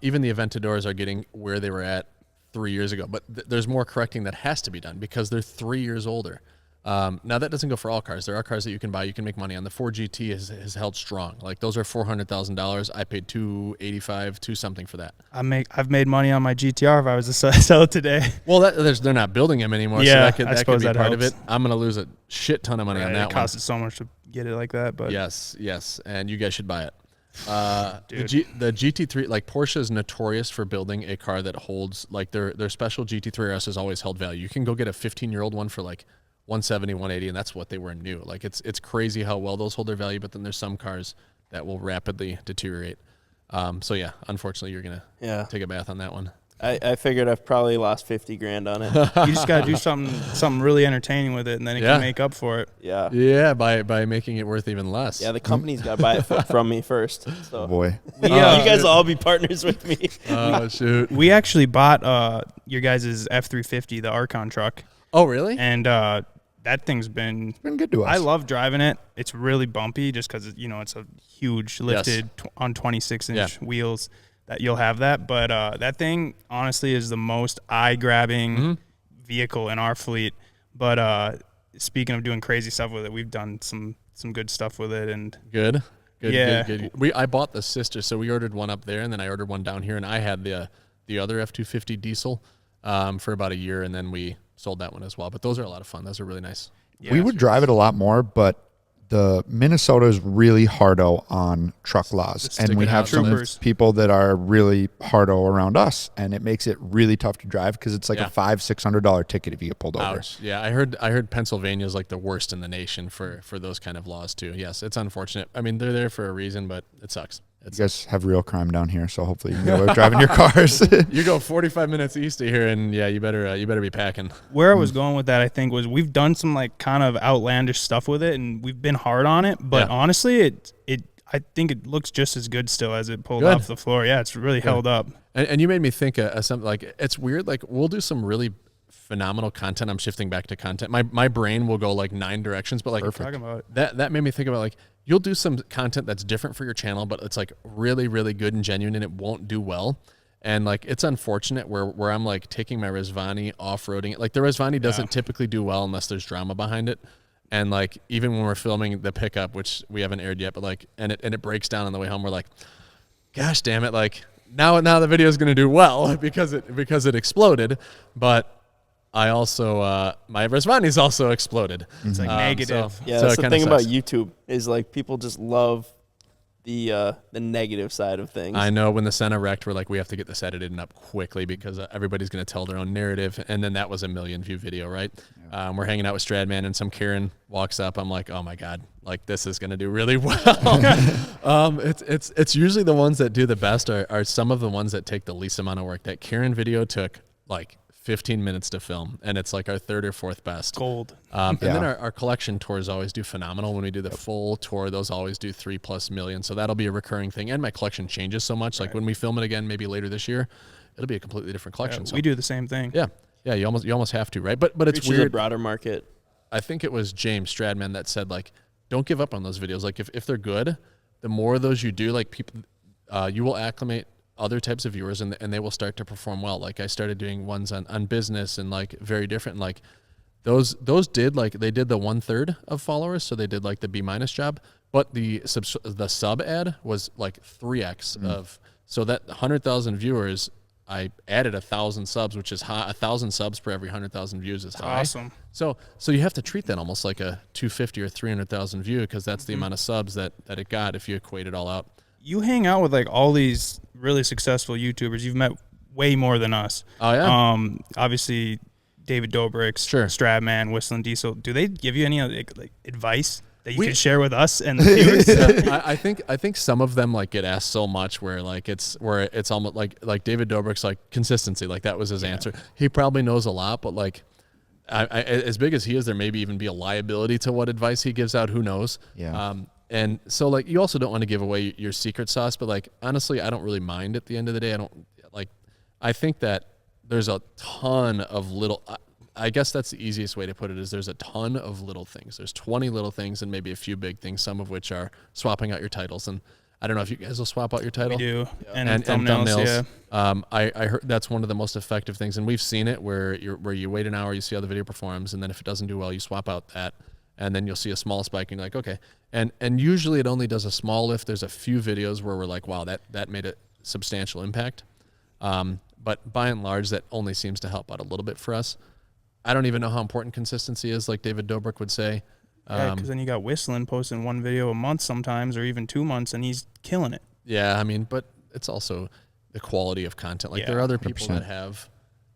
[SPEAKER 2] even the Aventadors are getting where they were at 3 years ago, but there's more correcting that has to be done because they're 3 years older. Now that doesn't go for all cars. There are cars that you can buy, you can make money on. The Ford GT has held strong. Like those are $400,000. I paid $285, two something for that.
[SPEAKER 4] I've made money on my GTR if I was to sell it today.
[SPEAKER 2] Well, they're not building them anymore.
[SPEAKER 4] Yeah,
[SPEAKER 2] so
[SPEAKER 4] I
[SPEAKER 2] that
[SPEAKER 4] suppose
[SPEAKER 2] could be
[SPEAKER 4] that
[SPEAKER 2] part of
[SPEAKER 4] helps.
[SPEAKER 2] it. I'm gonna lose a shit ton of money on that
[SPEAKER 4] It costed so much to get it like that, but
[SPEAKER 2] Yes, and you guys should buy it. The GT3, like Porsche is notorious for building a car that holds, like their special GT3 RS has always held value. You can go get a 15-year-old one for like 170, 180, and that's what they were new. Like it's crazy how well those hold their value, but then there's some cars that will rapidly deteriorate. So yeah, unfortunately, you're gonna take a bath on that one.
[SPEAKER 1] I figured I've probably lost 50 grand on it.
[SPEAKER 4] you just gotta do something really entertaining with it, and then it can make up for it.
[SPEAKER 2] Yeah, by making it worth even less.
[SPEAKER 1] Yeah, the company's got to buy it from me first. So
[SPEAKER 3] Oh boy.
[SPEAKER 1] you guys will all be partners with me.
[SPEAKER 2] Oh shoot.
[SPEAKER 4] We actually bought your guys' F350, the Archon truck.
[SPEAKER 2] Oh really?
[SPEAKER 4] And that thing's been
[SPEAKER 3] Good to us.
[SPEAKER 4] I love driving it. It's really bumpy just because it's a huge lifted on 26-inch wheels that you'll have that. But that thing honestly is the most eye-grabbing vehicle in our fleet. But speaking of doing crazy stuff with it, we've done some good stuff with it. And
[SPEAKER 2] Good.
[SPEAKER 4] Yeah.
[SPEAKER 2] Good. I bought the sister, so we ordered one up there, and then I ordered one down here, and I had the other F250 diesel for about a year, and then we sold that one as well. But those are a lot of fun. Those are really nice.
[SPEAKER 4] Yeah,
[SPEAKER 3] we would drive it a lot more, but the Minnesota is really hardo on truck laws, and we
[SPEAKER 2] sticking
[SPEAKER 3] have
[SPEAKER 2] out
[SPEAKER 3] some
[SPEAKER 4] troopers.
[SPEAKER 3] people that are really hardo around us, and it makes it really tough to drive because it's like a $500-600 ticket if you get pulled over.
[SPEAKER 2] Ouch. Yeah, I heard Pennsylvania is like the worst in the nation for those kind of laws too. Yes, it's unfortunate. I mean, they're there for a reason, but it sucks.
[SPEAKER 3] You guys have real crime down here, so hopefully you can get away with driving your cars.
[SPEAKER 2] You go 45 minutes east of here, and you better be packing.
[SPEAKER 4] where I was going with that, I think, was we've done some like kind of outlandish stuff with it, and we've been hard on it. But honestly, I think it looks just as good still as it pulled off the floor. Yeah, it's really held up.
[SPEAKER 2] And you made me think of something like it's weird. Like we'll do some really phenomenal content. I'm shifting back to content. My brain will go like 9 directions, but like
[SPEAKER 4] Talking about it.
[SPEAKER 2] that made me think about like you'll do some content that's different for your channel, but it's like really, really good and genuine, and it won't do well. And like it's unfortunate where I'm like taking my Rezvani off-roading it. Like the Rezvani doesn't typically do well unless there's drama behind it. And like even when we're filming the pickup, which we haven't aired yet, but like and it breaks down on the way home, we're like, gosh damn it, like now the video is gonna do well because it exploded. But I also my Rezvani's also exploded.
[SPEAKER 4] It's like negative.
[SPEAKER 1] Yeah, that's the thing about YouTube is like people just love the negative side of things.
[SPEAKER 2] I know when the Senna wrecked, we're like, we have to get this edited and up quickly because everybody's going to tell their own narrative. And then that was a 1 million view video, right? Yeah. We're hanging out with Stradman and some Karen walks up. I'm like, oh my God, like this is going to do really well. It's usually the ones that do the best are some of the ones that take the least amount of work. That Karen video took like 15 minutes to film, and it's like our 3rd or 4th best.
[SPEAKER 4] Gold.
[SPEAKER 2] And then our collection tours always do phenomenal. When we do the full tour, those always do 3+ million. So that'll be a recurring thing. And my collection changes so much. Like when we film it again, maybe later this year, it'll be a completely different collection.
[SPEAKER 4] Yeah,
[SPEAKER 2] so
[SPEAKER 4] we do the same thing.
[SPEAKER 2] Yeah. You almost have to, right? But it's
[SPEAKER 1] Reaches
[SPEAKER 2] weird.
[SPEAKER 1] a broader market.
[SPEAKER 2] I think it was James Stradman that said like, don't give up on those videos. Like if they're good, the more of those you do, like people, you will acclimate other types of viewers and they will start to perform well. Like I started doing ones on business and like very different. Like those did like they did the 1/3 of followers, so they did like the B- job. But the sub ad was like 3x of, so that 100,000 viewers, I added 1,000 subs, which is high. 1,000 subs per every 100,000 views is high.
[SPEAKER 4] Awesome.
[SPEAKER 2] So you have to treat that almost like a 250 or 300,000 view because that's the amount of subs that it got if you equate it all out.
[SPEAKER 4] You hang out with like all these really successful YouTubers. You've met way more than us.
[SPEAKER 2] Oh yeah.
[SPEAKER 4] Obviously David Dobrik, Stradman, Whistling Diesel. Do they give you any like advice that you can share with us and the viewers?
[SPEAKER 2] I think some of them like get asked so much where it's almost like David Dobrik's like consistency. Like that was his answer. He probably knows a lot, but like as big as he is, there maybe even be a liability to what advice he gives out. Who knows?
[SPEAKER 3] Yeah.
[SPEAKER 2] And so like you also don't want to give away your secret sauce, but like honestly, I don't really mind at the end of the day. I think that there's a ton of little. I guess that's the easiest way to put it is there's a ton of little things. There's 20 little things and maybe a few big things, some of which are swapping out your titles. And I don't know if you guys will swap out your title.
[SPEAKER 4] We do.
[SPEAKER 2] And
[SPEAKER 4] thumbnails. Yeah.
[SPEAKER 2] I heard that's one of the most effective things, and we've seen it where you wait an hour, you see how the video performs, and then if it doesn't do well, you swap out that, and then you'll see a small spike, and you're like, okay. And usually it only does a small lift. There's a few videos where we're like, wow, that made a substantial impact. But by and large, that only seems to help out a little bit for us. I don't even know how important consistency is, like David Dobrik would say.
[SPEAKER 4] Yeah, because then you got Whistling posting one video a month sometimes, or even 2 months, and he's killing it.
[SPEAKER 2] Yeah, I mean, but it's also the quality of content. Like there are other people 100%.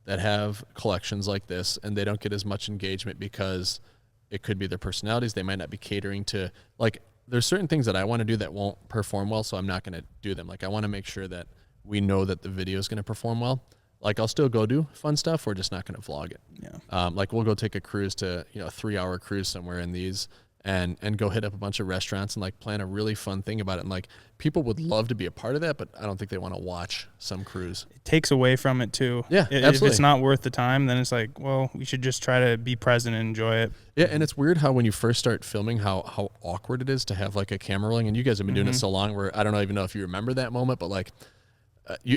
[SPEAKER 2] that have collections like this, and they don't get as much engagement because it could be their personalities. They might not be catering to, like, there's certain things that I want to do that won't perform well, so I'm not going to do them. Like, I want to make sure that we know that the video is going to perform well. Like, I'll still go do fun stuff. We're just not going to vlog it.
[SPEAKER 4] Yeah.
[SPEAKER 2] Like, we'll go take a cruise to, a 3-hour cruise somewhere in these and go hit up a bunch of restaurants and, like, plan a really fun thing about it. And, like, people would love to be a part of that, but I don't think they want to watch some cruise.
[SPEAKER 4] It takes away from it, too.
[SPEAKER 2] Yeah, absolutely.
[SPEAKER 4] If it's not worth the time, then it's like, well, we should just try to be present and enjoy it.
[SPEAKER 2] Yeah, and it's weird how when you first start filming, how awkward it is to have, like, a camera rolling. And you guys have been doing it so long where I don't even know if you remember that moment, but, like,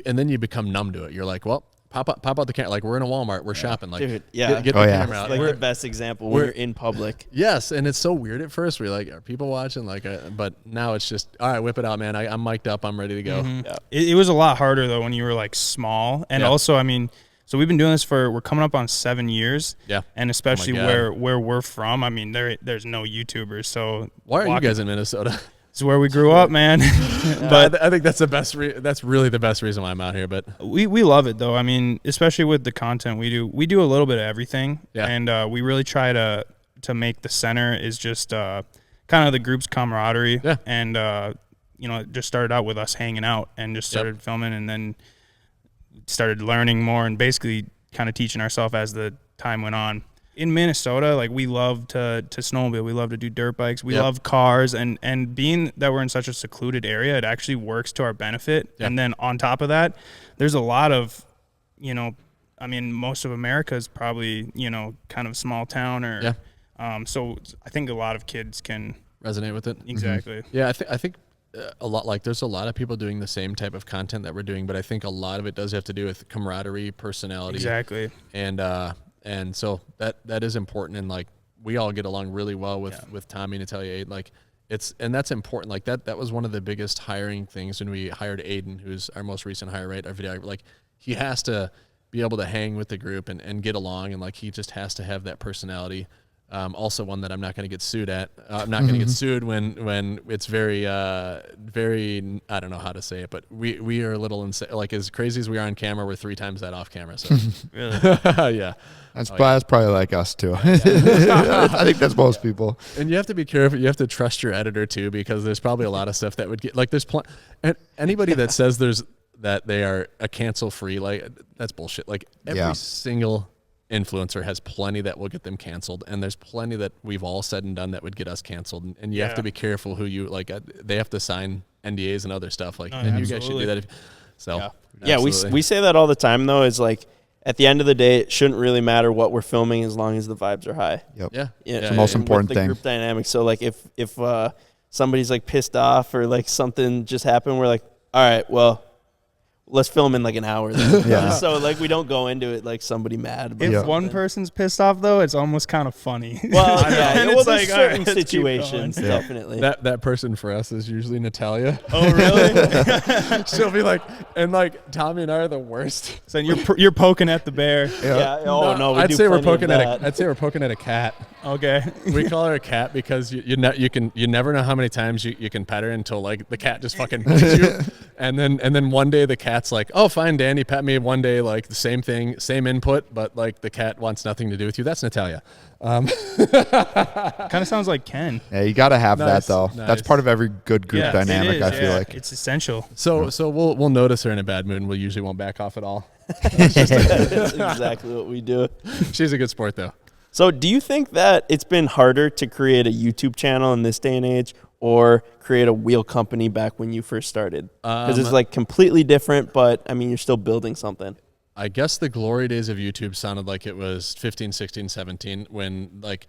[SPEAKER 2] and then you become numb to it. You're like, well, pop out the camera. Like, we're in a Walmart, we're shopping. Like,
[SPEAKER 1] Dude,
[SPEAKER 2] get the camera out.
[SPEAKER 1] It's like the best example when you're in public.
[SPEAKER 2] Yes, and it's so weird at first. We're like, are people watching? Like, but now it's just, all right, whip it out, man. I'm mic'd up. I'm ready to go.
[SPEAKER 4] Yeah. It was a lot harder though when you were like small, and also, I mean, so we've been doing this we're coming up on 7 years.
[SPEAKER 2] Yeah,
[SPEAKER 4] and especially where we're from. I mean, there's no YouTubers. So
[SPEAKER 2] why are you guys in Minnesota?
[SPEAKER 4] It's where we grew up, man.
[SPEAKER 2] But I think that's the best. That's really the best reason why I'm out here. But
[SPEAKER 4] we love it though. I mean, especially with the content we do. We do a little bit of everything, and we really try to make the center is just kind of the group's camaraderie.
[SPEAKER 2] Yeah.
[SPEAKER 4] And it just started out with us hanging out and just started filming, and then started learning more and basically kind of teaching ourselves as the time went on. In Minnesota, like, we love to snowmobile. We love to do dirt bikes. We love cars, and being that we're in such a secluded area, it actually works to our benefit. Yep. And then on top of that, there's a lot of, I mean, most of America is probably, kind of small town or, so I think a lot of kids can
[SPEAKER 2] resonate with it.
[SPEAKER 4] Exactly.
[SPEAKER 2] Mm-hmm. Yeah, I think a lot, like, there's a lot of people doing the same type of content that we're doing, but I think a lot of it does have to do with camaraderie, personality.
[SPEAKER 4] Exactly.
[SPEAKER 2] And so that is important, and, like, we all get along really well with Tommy, Natalia, Aiden. Like, that's important. Like, that was one of the biggest hiring things when we hired Aiden, who's our most recent hire, right? Our videographer. Like, he has to be able to hang with the group and get along, and, like, he just has to have that personality. Also one that I'm not going to get sued at. I'm not going to get sued when it's very, very, I don't know how to say it, but we are a little insane. Like, as crazy as we are on camera, we're 3 times that off camera. So
[SPEAKER 4] Really?
[SPEAKER 2] Yeah.
[SPEAKER 3] That's probably like us too. I think that's most people.
[SPEAKER 2] And you have to be careful. You have to trust your editor too, because there's probably a lot of stuff that would get, like, and anybody that says that they are a cancel free, like, that's bullshit. Like, every single influencer has plenty that will get them canceled, and there's plenty that we've all said and done that would get us canceled, and you have to be careful who you, like, they have to sign NDAs and other stuff, like, and you guys should do that.
[SPEAKER 1] We say that all the time though. Is like, at the end of the day, it shouldn't really matter what we're filming as long as the vibes are high.
[SPEAKER 3] Yep.
[SPEAKER 2] Yeah.
[SPEAKER 3] It's the most important
[SPEAKER 1] the
[SPEAKER 3] thing.
[SPEAKER 1] Group dynamic. So, like, if somebody's, like, pissed off or, like, something just happened, we're like, all right, well, let's film in, like, an hour then. Just so, like, we don't go into it like somebody mad.
[SPEAKER 4] If one person's pissed off though, it's almost kind of funny.
[SPEAKER 1] Well,
[SPEAKER 4] it's
[SPEAKER 1] there's
[SPEAKER 4] like,
[SPEAKER 1] certain
[SPEAKER 4] all right,
[SPEAKER 1] situations, definitely.
[SPEAKER 2] That person for us is usually Natalia.
[SPEAKER 4] Oh, really?
[SPEAKER 2] She'll be like, and, like, Tommy and I are the worst.
[SPEAKER 4] So you're poking at the bear.
[SPEAKER 1] Yeah. Oh no.
[SPEAKER 2] I'd say we're poking at a cat.
[SPEAKER 4] Okay.
[SPEAKER 2] We call her a cat because you never know how many times you can pet her until, like, the cat just fucking bites you, and then one day the cat's like, oh, fine, Danny, pet me. One day, like, the same thing, same input, but, like, the cat wants nothing to do with you. That's Natalia.
[SPEAKER 4] Kind of sounds like Ken.
[SPEAKER 3] Yeah, you got to have
[SPEAKER 2] Nice,
[SPEAKER 3] that though.
[SPEAKER 2] nice.
[SPEAKER 3] That's part of every good group dynamic.
[SPEAKER 4] It is,
[SPEAKER 3] I feel like
[SPEAKER 4] it's essential.
[SPEAKER 2] So we'll notice her in a bad mood, and we usually won't back off at all.
[SPEAKER 1] That's exactly what we do.
[SPEAKER 2] She's a good sport, though.
[SPEAKER 1] So do you think that it's been harder to create a YouTube channel in this day and age, or create a wheel company back when you first started? Because it's, like, completely different, but, I mean, you're still building something.
[SPEAKER 2] I guess the glory days of YouTube sounded like it was 15, 16, 17, when, like,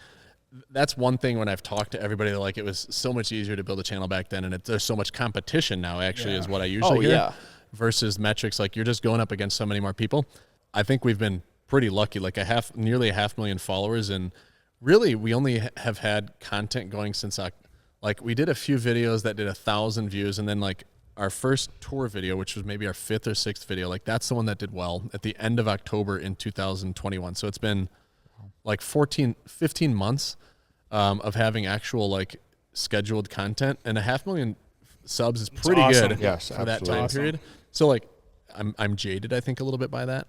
[SPEAKER 2] that's one thing when I've talked to everybody, they're like, it was so much easier to build a channel back then, and there's so much competition now, actually, is what I usually hear. Versus metrics, like you're just going up against so many more people. I think we've been pretty lucky, like nearly 500,000 followers, and really we only have had content going since, like we did a few videos that did 1,000 views, and then like our first tour video, which was maybe our 5th or 6th video, like that's the one that did well at the end of October in 2021. So it's been like 15 months of having actual like scheduled content, and 500,000 subs is pretty good for that time period. So like I'm jaded, I think, a little bit by that,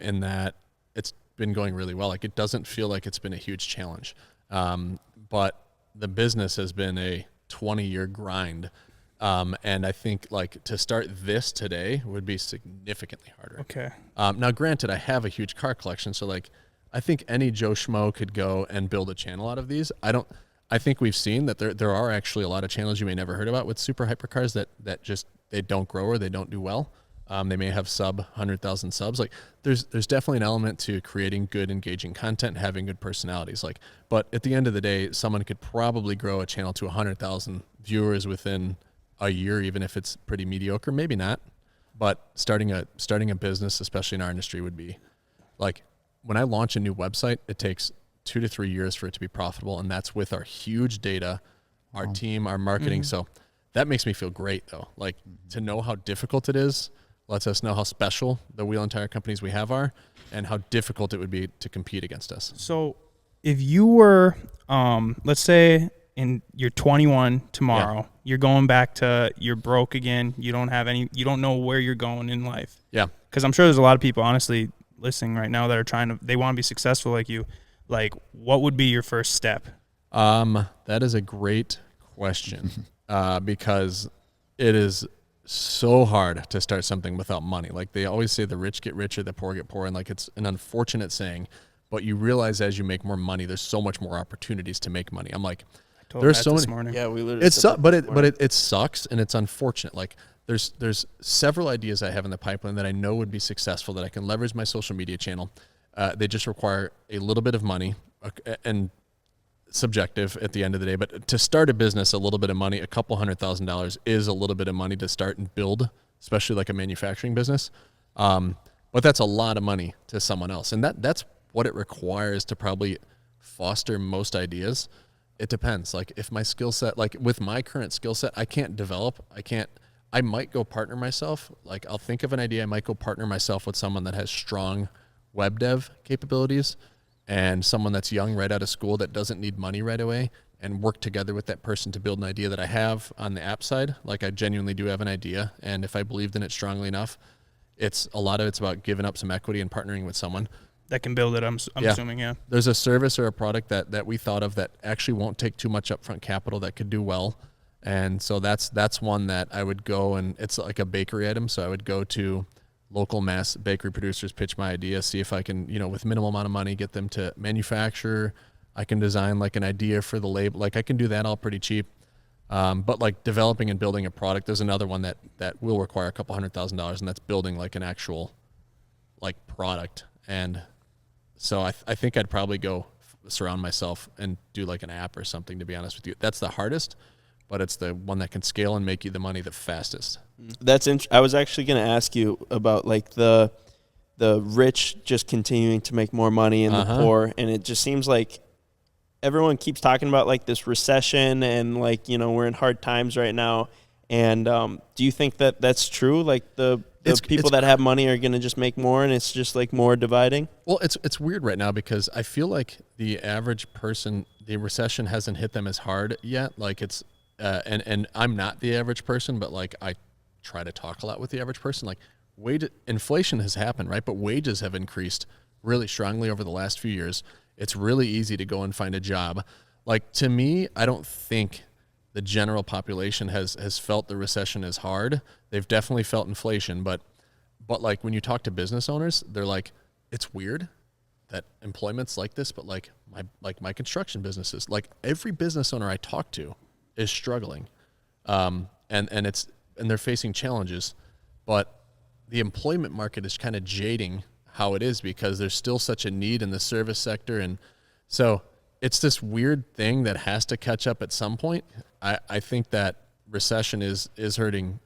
[SPEAKER 2] in that it's been going really well. Like it doesn't feel like it's been a huge challenge, but the business has been a 20-year grind. And I think like to start this today would be significantly harder.
[SPEAKER 4] Okay.
[SPEAKER 2] Now granted, I have a huge car collection, so like I think any Joe Schmo could go and build a channel out of these. I think we've seen that there are actually a lot of channels you may never heard about with super hypercars that just, they don't grow or they don't do well. They may have 100,000 subs. Like there's definitely an element to creating good, engaging content, having good personalities. Like, but at the end of the day, someone could probably grow a channel to 100,000 viewers within a year, even if it's pretty mediocre. Maybe not, but starting a business, especially in our industry, would be like, when I launch a new website, it takes 2 to 3 years for it to be profitable, and that's with our huge data, our team, our marketing. So that makes me feel great, though. Like to know how difficult it is lets us know how special the wheel and tire companies we have are, and how difficult it would be to compete against us.
[SPEAKER 4] So if you were, let's say you're 21 tomorrow, you're going back to, you're broke again, you don't know where you're going in life.
[SPEAKER 2] Yeah.
[SPEAKER 4] Because I'm sure there's a lot of people, honestly, listening right now that are they want to be successful like you. Like, what would be your first step?
[SPEAKER 2] That is a great question, because it is so hard to start something without money. Like they always say, the rich get richer, the poor get poor. And like, it's an unfortunate saying, but you realize as you make more money, there's so much more opportunities to make money. I'm like, there's so many.
[SPEAKER 4] Morning.
[SPEAKER 1] Yeah, we literally.
[SPEAKER 2] It sucks, and it's unfortunate. Like there's several ideas I have in the pipeline that I know would be successful, that I can leverage my social media channel. They just require a little bit of money, and subjective at the end of the day. But to start a business, a little bit of money, $200,000 is a little bit of money to start and build, especially like a manufacturing business. But that's a lot of money to someone else, and that's what it requires to probably foster most ideas. It depends. Like if my skill set, like with my current skill set, I can't develop. I might go partner myself. Like I'll think of an idea. I might go partner myself with someone that has strong web dev capabilities, and someone that's young right out of school that doesn't need money right away, and work together with that person to build an idea that I have on the app side. Like I genuinely do have an idea, and if I believed in it strongly enough, it's about giving up some equity and partnering with someone
[SPEAKER 4] that can build it. I'm assuming, yeah.
[SPEAKER 2] There's a service or a product that we thought of that actually won't take too much upfront capital that could do well. And so that's one that I would go, and it's like a bakery item. So I would go to local mass bakery producers, pitch my idea, see if I can, with minimal amount of money, get them to manufacture. I can design like an idea for the label. Like I can do that all pretty cheap. But like developing and building a product, there's another one that will require $200,000, and that's building like an actual like product. And so I think I'd probably go surround myself and do like an app or something, to be honest with you. That's the hardest, but it's the one that can scale and make you the money the fastest.
[SPEAKER 1] I was actually going to ask you about like the rich just continuing to make more money and the poor. And it just seems like everyone keeps talking about like this recession and like, we're in hard times right now. And do you think that that's true? Like the people that have money are going to just make more, and it's just like more dividing?
[SPEAKER 2] Well, it's weird right now because I feel like the average person, the recession hasn't hit them as hard yet. Like it's, and I'm not the average person, but like I try to talk a lot with the average person. Like inflation has happened, right? But wages have increased really strongly over the last few years. It's really easy to go and find a job. Like to me, I don't think the general population has felt the recession as hard. They've definitely felt inflation, but like when you talk to business owners, they're like, it's weird that employment's like this, but like my construction businesses, like every business owner I talk to is struggling. And they're facing challenges, but the employment market is kind of jading how it is because there's still such a need in the service sector. And so it's this weird thing that has to catch up at some point. I think that recession is hurting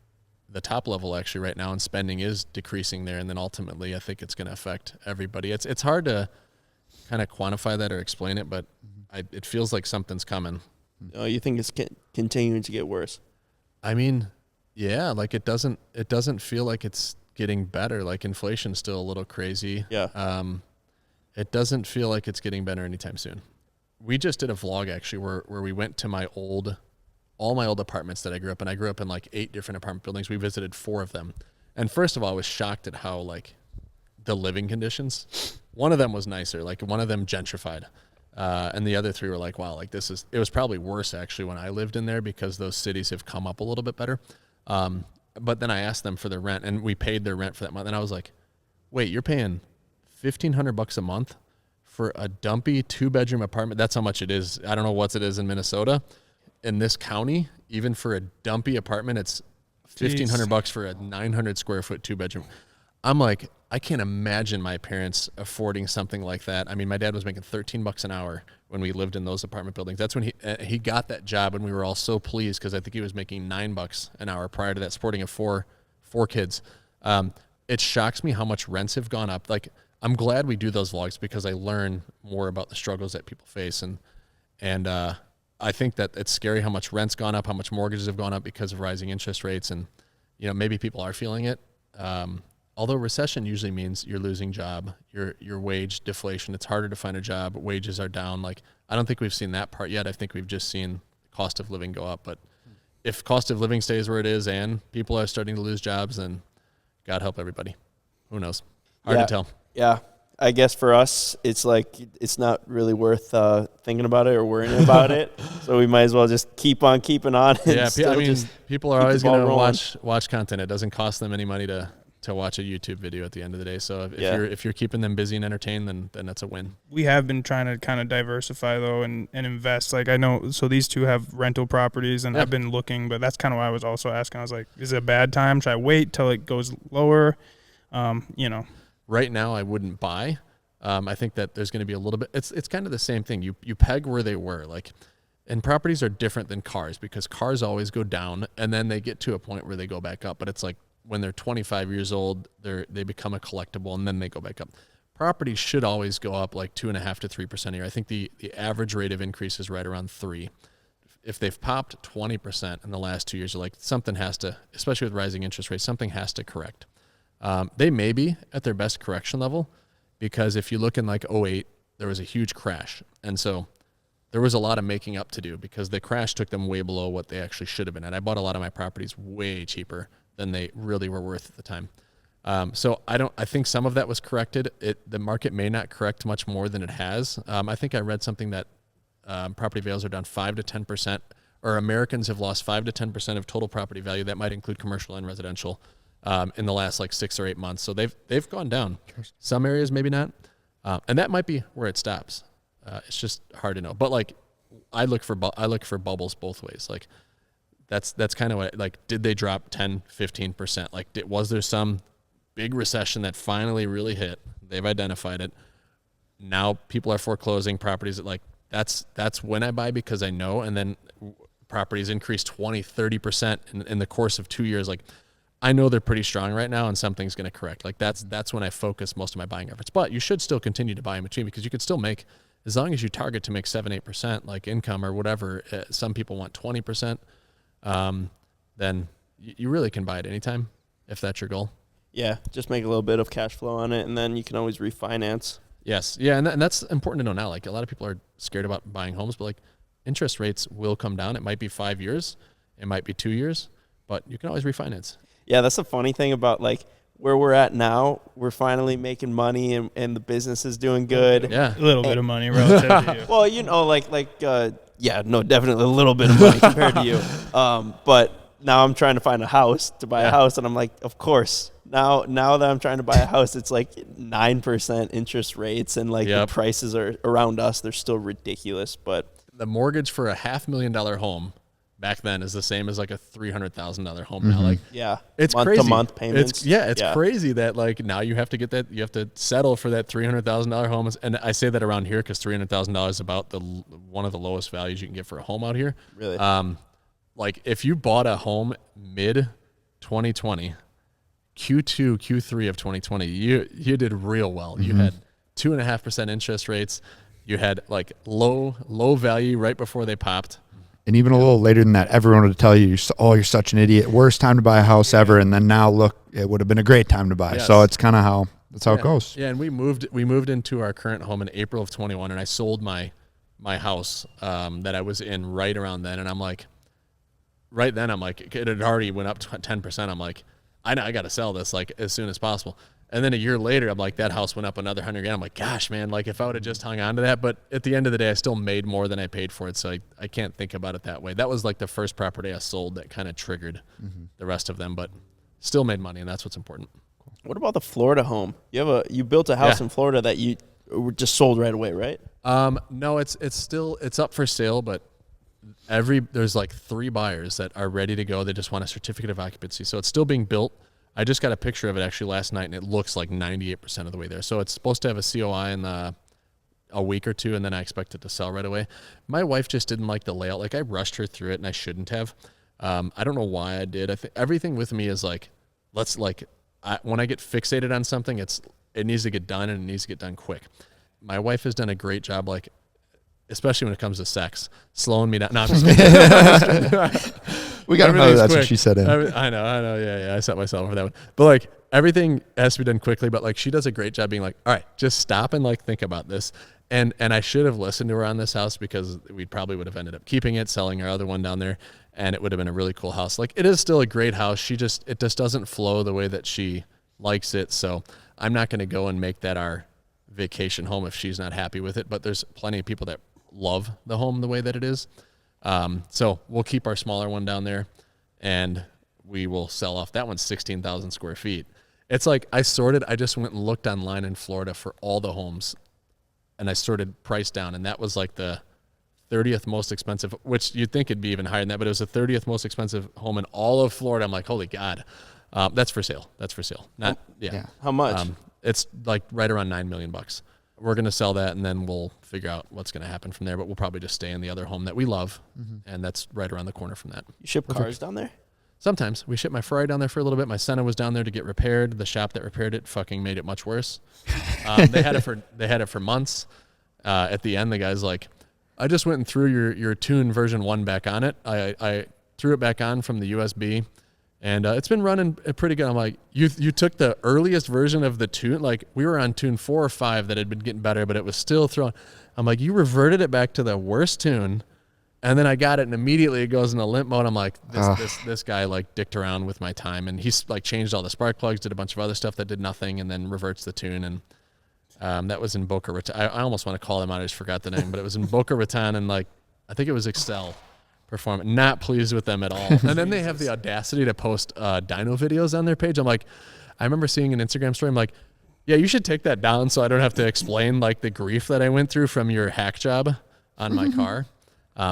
[SPEAKER 2] the top level actually right now, and spending is decreasing there. And then ultimately, I think it's going to affect everybody. It's hard to kind of quantify that or explain it, but it feels like something's coming.
[SPEAKER 1] Oh, you think it's continuing to get worse?
[SPEAKER 2] I mean, yeah, like it doesn't feel like it's getting better. Like inflation's still a little crazy.
[SPEAKER 1] Yeah.
[SPEAKER 2] It doesn't feel like it's getting better anytime soon. We just did a vlog actually where we went to all my old apartments that I grew up in. I grew up in like 8 different apartment buildings. We visited 4 of them. And first of all, I was shocked at how like the living conditions. One of them was nicer, like one of them gentrified. And the other 3 were like, wow, like it was probably worse actually when I lived in there because those cities have come up a little bit better. But then I asked them for their rent and we paid their rent for that month. And I was like, wait, you're paying $1,500 a month for a dumpy 2-bedroom apartment? That's how much it is. I don't know what it is in Minnesota. In this county, even for a dumpy apartment, it's $1,500 for a 900 square foot 2-bedroom. I'm like, I can't imagine my parents affording something like that. I mean, my dad was making $13 an hour when we lived in those apartment buildings. That's when he got that job, and we were all so pleased because I think he was making $9 an hour prior to that, supporting 4 kids. It shocks me how much rents have gone up. Like, I'm glad we do those vlogs because I learn more about the struggles that people face, and I think that it's scary how much rent's gone up, how much mortgages have gone up because of rising interest rates, and maybe people are feeling it. Although recession usually means you're losing job, your wage deflation. It's harder to find a job. Wages are down. Like, I don't think we've seen that part yet. I think we've just seen cost of living go up. But if cost of living stays where it is and people are starting to lose jobs, then God help everybody. Who knows? Hard to tell.
[SPEAKER 1] Yeah. I guess for us, it's like it's not really worth thinking about it or worrying about it. So we might as well just keep on keeping on.
[SPEAKER 2] Yeah, I mean, people are always going to watch content. It doesn't cost them any money to watch a YouTube video at the end of the day. So if you're keeping them busy and entertained, then that's a win.
[SPEAKER 4] We have been trying to kind of diversify though and invest. Like I know, so these 2 have rental properties, and I've been looking, but that's kind of why I was also asking. I was like, is it a bad time? Should I wait till it goes lower?
[SPEAKER 2] Right now, I wouldn't buy. I think that there's going to be a little bit. It's kind of the same thing. You peg where they were, like, and properties are different than cars because cars always go down and then they get to a point where they go back up. But it's like when they're 25 years old, they become a collectible and then they go back up. Properties should always go up like 2.5% to 3% a year. I think the average rate of increase is right around 3%. If they've popped 20% in the last 2 years, like something has to, especially with rising interest rates, something has to correct. They may be at their best correction level because if you look in like 2008, there was a huge crash. And so there was a lot of making up to do because the crash took them way below what they actually should have been. And I bought a lot of my properties way cheaper than they really were worth at the time. So I think some of that was corrected. The market may not correct much more than it has. I think I read something that property values are down 5 to 10%, or Americans have lost 5 to 10% of total property value. That might include commercial and residential in the last like 6 or 8 months. So they've gone down. Some areas maybe not, and that might be where it stops. It's just hard to know. But like I look for bubbles both ways. Like that's kind of what, like, did they drop 10, 15%? Like was there some big recession that finally really hit? They've identified it. Now people are foreclosing properties that, like, that's when I buy because I know, and then properties increase 20, 30% in the course of 2 years. Like, I know they're pretty strong right now and something's going to correct. Like that's when I focus most of my buying efforts. But you should still continue to buy in between because you could still make, as long as you target to make 7, 8% like income or whatever. Some people want 20%. Then you really can buy it anytime if that's your goal.
[SPEAKER 1] Yeah, just make a little bit of cash flow on it, and then you can always refinance.
[SPEAKER 2] Yes. Yeah, and that's important to know now. Like, a lot of people are scared about buying homes, but like interest rates will come down. It might be 5 years, it might be 2 years, but you can always refinance.
[SPEAKER 1] Yeah, that's the funny thing about like where we're at now. We're finally making money, and the business is doing good.
[SPEAKER 2] Yeah,
[SPEAKER 4] a little bit of money relative to you.
[SPEAKER 1] Well, yeah, no, definitely a little bit of money compared to you. But now I'm trying to find a house to buy a house, and I'm like, of course. Now that I'm trying to buy a house, it's like 9% interest rates, and like the prices are around us. They're still ridiculous, but
[SPEAKER 2] the mortgage for a $500,000 home back then is the same as like a $300,000 home now. Like,
[SPEAKER 1] Yeah.
[SPEAKER 2] it's
[SPEAKER 1] month
[SPEAKER 2] crazy.
[SPEAKER 1] to month payments.
[SPEAKER 2] It's crazy that like now you have to get that, you have to settle for that $300,000 home. And I say that around here because $300,000 is about one of the lowest values you can get for a home out here.
[SPEAKER 1] Really?
[SPEAKER 2] Like if you bought a home mid 2020, Q2, Q3 of 2020, you did real well. You had 2.5% interest rates. You had like low value right before they popped.
[SPEAKER 3] And even a little later than that, everyone would tell you, you're such an idiot. Worst time to buy a house ever. And then now look, it would have been a great time to buy.
[SPEAKER 2] Yes.
[SPEAKER 3] So it's kind of how it goes.
[SPEAKER 2] Yeah, and we moved into our current home in April of 21, and I sold my house that I was in right around then. And I'm like, it had already went up 10%. I'm like, I got to sell this like as soon as possible. And then a year later, I'm like, that house went up another $100,000. I'm like, gosh, man, like if I would have just hung on to that. But at the end of the day, I still made more than I paid for it. So I can't think about it that way. That was like the first property I sold that kind of triggered the rest of them, but still made money, and that's what's important.
[SPEAKER 1] What about the Florida home? You built a house in Florida that you just sold right away, right?
[SPEAKER 2] No, it's up for sale, but there's like 3 buyers that are ready to go. They just want a certificate of occupancy. So it's still being built. I just got a picture of it actually last night, and it looks like 98% of the way there. So it's supposed to have a COI in a week or two, and then I expect it to sell right away. My wife just didn't like the layout. Like I rushed her through it, and I shouldn't have. I don't know why I did. I think everything with me is like, when I get fixated on something, it needs to get done, and it needs to get done quick. My wife has done a great job, like, especially when it comes to sex, slowing me down. No, I'm just kidding.
[SPEAKER 3] We got to know that's what she said.
[SPEAKER 2] I know. Yeah. I set myself for that one. But like everything has to be done quickly. But like she does a great job being like, all right, just stop and like think about this. And I should have listened to her on this house because we probably would have ended up keeping it, selling our other one down there, and it would have been a really cool house. Like it is still a great house. It just doesn't flow the way that she likes it. So I'm not going to go and make that our vacation home if she's not happy with it. But there's plenty of people that love the home the way that it is. So we'll keep our smaller one down there, and we will sell off. That one's 16,000 square feet. It's like I just went and looked online in Florida for all the homes, and I sorted price down, and that was like the 30th most expensive, which you'd think it'd be even higher than that, but it was the 30th most expensive home in all of Florida. I'm like, holy God. That's for sale. Yeah.
[SPEAKER 1] How much?
[SPEAKER 2] It's like right around $9 million. We're going to sell that, and then we'll figure out what's going to happen from there. But we'll probably just stay in the other home that we love, and that's right around the corner from that.
[SPEAKER 1] You ship cars down there?
[SPEAKER 2] Sometimes. We shipped my Ferrari down there for a little bit. My Senna was down there to get repaired. The shop that repaired it fucking made it much worse. They had it for months. At the end, the guy's like, I just went and threw your tune version 1 back on it. I threw it back on from the USB. And it's been running pretty good. I'm like, you took the earliest version of the tune. Like, we were on tune 4 or 5 that had been getting better, but it was still throwing. I'm like, you reverted it back to the worst tune. And then I got it, and immediately it goes into limp mode. I'm like, this guy, like, dicked around with my time. And he's, like, changed all the spark plugs, did a bunch of other stuff that did nothing, and then reverts the tune. And that was in Boca Raton. I almost want to call them out. I just forgot the name. But it was in Boca Raton, and, like, I think it was Excel. Not pleased with them at all. And then they have the audacity to post dyno videos on their page. I'm like, I remember seeing an Instagram story. I'm like, yeah, you should take that down so I don't have to explain like the grief that I went through from your hack job on my car.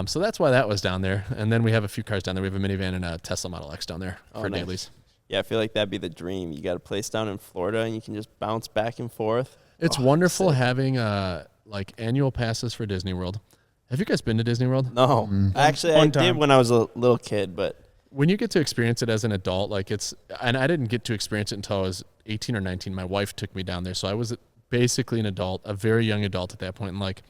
[SPEAKER 2] So that's why that was down there. And then we have a few cars down there. We have a minivan and a Tesla Model X down there for
[SPEAKER 1] nice.
[SPEAKER 2] dailies.
[SPEAKER 1] Yeah, I feel like that'd be the dream. You got a place down in Florida, and you can just bounce back and forth.
[SPEAKER 2] It's wonderful having like annual passes for Disney World. Have you guys been to Disney World?
[SPEAKER 1] No. Actually, I did when I was a little kid, but
[SPEAKER 2] when you get to experience it as an adult, like and I didn't get to experience it until I was 18 or 19. My wife took me down there. So I was basically an adult, a very young adult at that point. And like,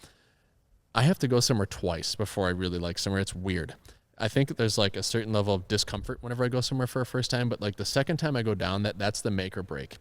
[SPEAKER 2] I have to go somewhere twice before I really like somewhere. It's weird. I think there's like a certain level of discomfort whenever I go somewhere for a first time, but like the second time I go down, that's the make or break.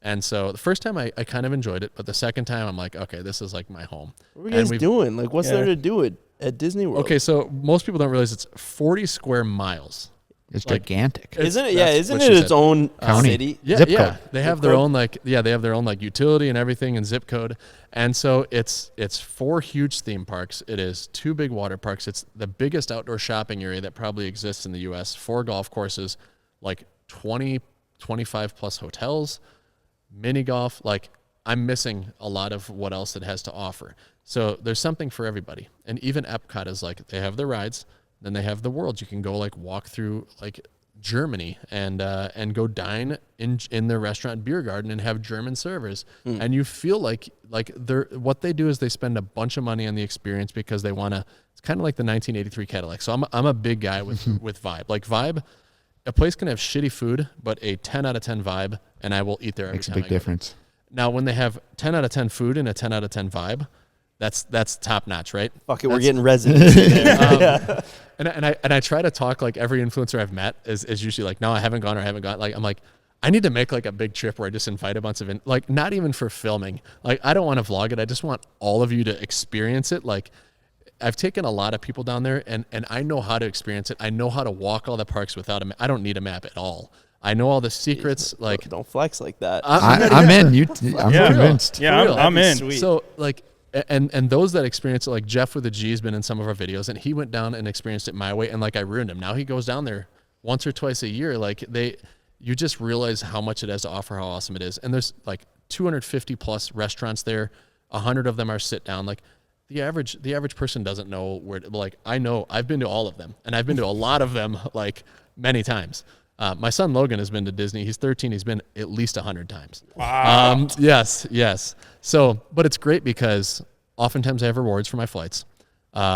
[SPEAKER 2] And so the first time I kind of enjoyed it, but the second time I'm like, okay, this is like my home.
[SPEAKER 1] What are you guys doing? Like, what's there to do at Disney World?
[SPEAKER 2] Okay, so most people don't realize it's 40 square miles.
[SPEAKER 3] It's gigantic.
[SPEAKER 1] Isn't it? Yeah, isn't it its own
[SPEAKER 3] county?
[SPEAKER 1] city?
[SPEAKER 2] Yeah,
[SPEAKER 3] zip
[SPEAKER 2] yeah.
[SPEAKER 3] code.
[SPEAKER 2] They have their own they have their own like utility and everything and zip code. And so it's 4 huge theme parks. It is 2 big water parks. It's the biggest outdoor shopping area that probably exists in the US. 4 golf courses, like 20, 25 plus hotels, mini golf. Like, I'm missing a lot of what else it has to offer. So there's something for everybody. And even Epcot is like, they have their rides, Then they have the world. You can go like walk through like Germany and go dine in their restaurant beer garden and have German servers. And you feel like what they do is they spend a bunch of money on the experience because they want to. It's kind of like the 1983 Cadillac. So I'm a big guy with vibe. Like vibe, a place can have shitty food, but a 10 out of 10 vibe, and I will eat there every
[SPEAKER 3] Makes a
[SPEAKER 2] time
[SPEAKER 3] big difference.
[SPEAKER 2] Now, when they have 10 out of 10 food and a 10 out of 10 vibe, that's top notch, right?
[SPEAKER 1] Fuck it, we're getting residency there.
[SPEAKER 2] And I try to talk like every influencer I've met is usually like, no, I haven't gone or I haven't gone. Like, I'm like, I need to make like a big trip where I just invite a bunch of, like, not even for filming. Like, I don't want to vlog it. I just want all of you to experience it. Like, I've taken a lot of people down there and I know how to experience it. I know how to walk all the parks without a map. I don't need a map at all. I know all the secrets. Like,
[SPEAKER 1] Don't flex like that.
[SPEAKER 3] I'm in. I'm convinced.
[SPEAKER 4] Yeah, I'm in.
[SPEAKER 1] Sweet.
[SPEAKER 2] So like, and those that experience it, like Jeff with the G's been in some of our videos, and he went down and experienced it my way, and like I ruined him. Now he goes down there once or twice a year. Like you just realize how much it has to offer, how awesome it is. And there's like 250 plus restaurants there. 100 of them are sit down. Like the average person doesn't know where. Like I know, I've been to all of them, and I've been to a lot of them like many times. My son Logan has been to Disney. He's 13. He's been at least 100 times.
[SPEAKER 4] Wow.
[SPEAKER 2] Yes. So, but it's great because oftentimes I have rewards for my flights,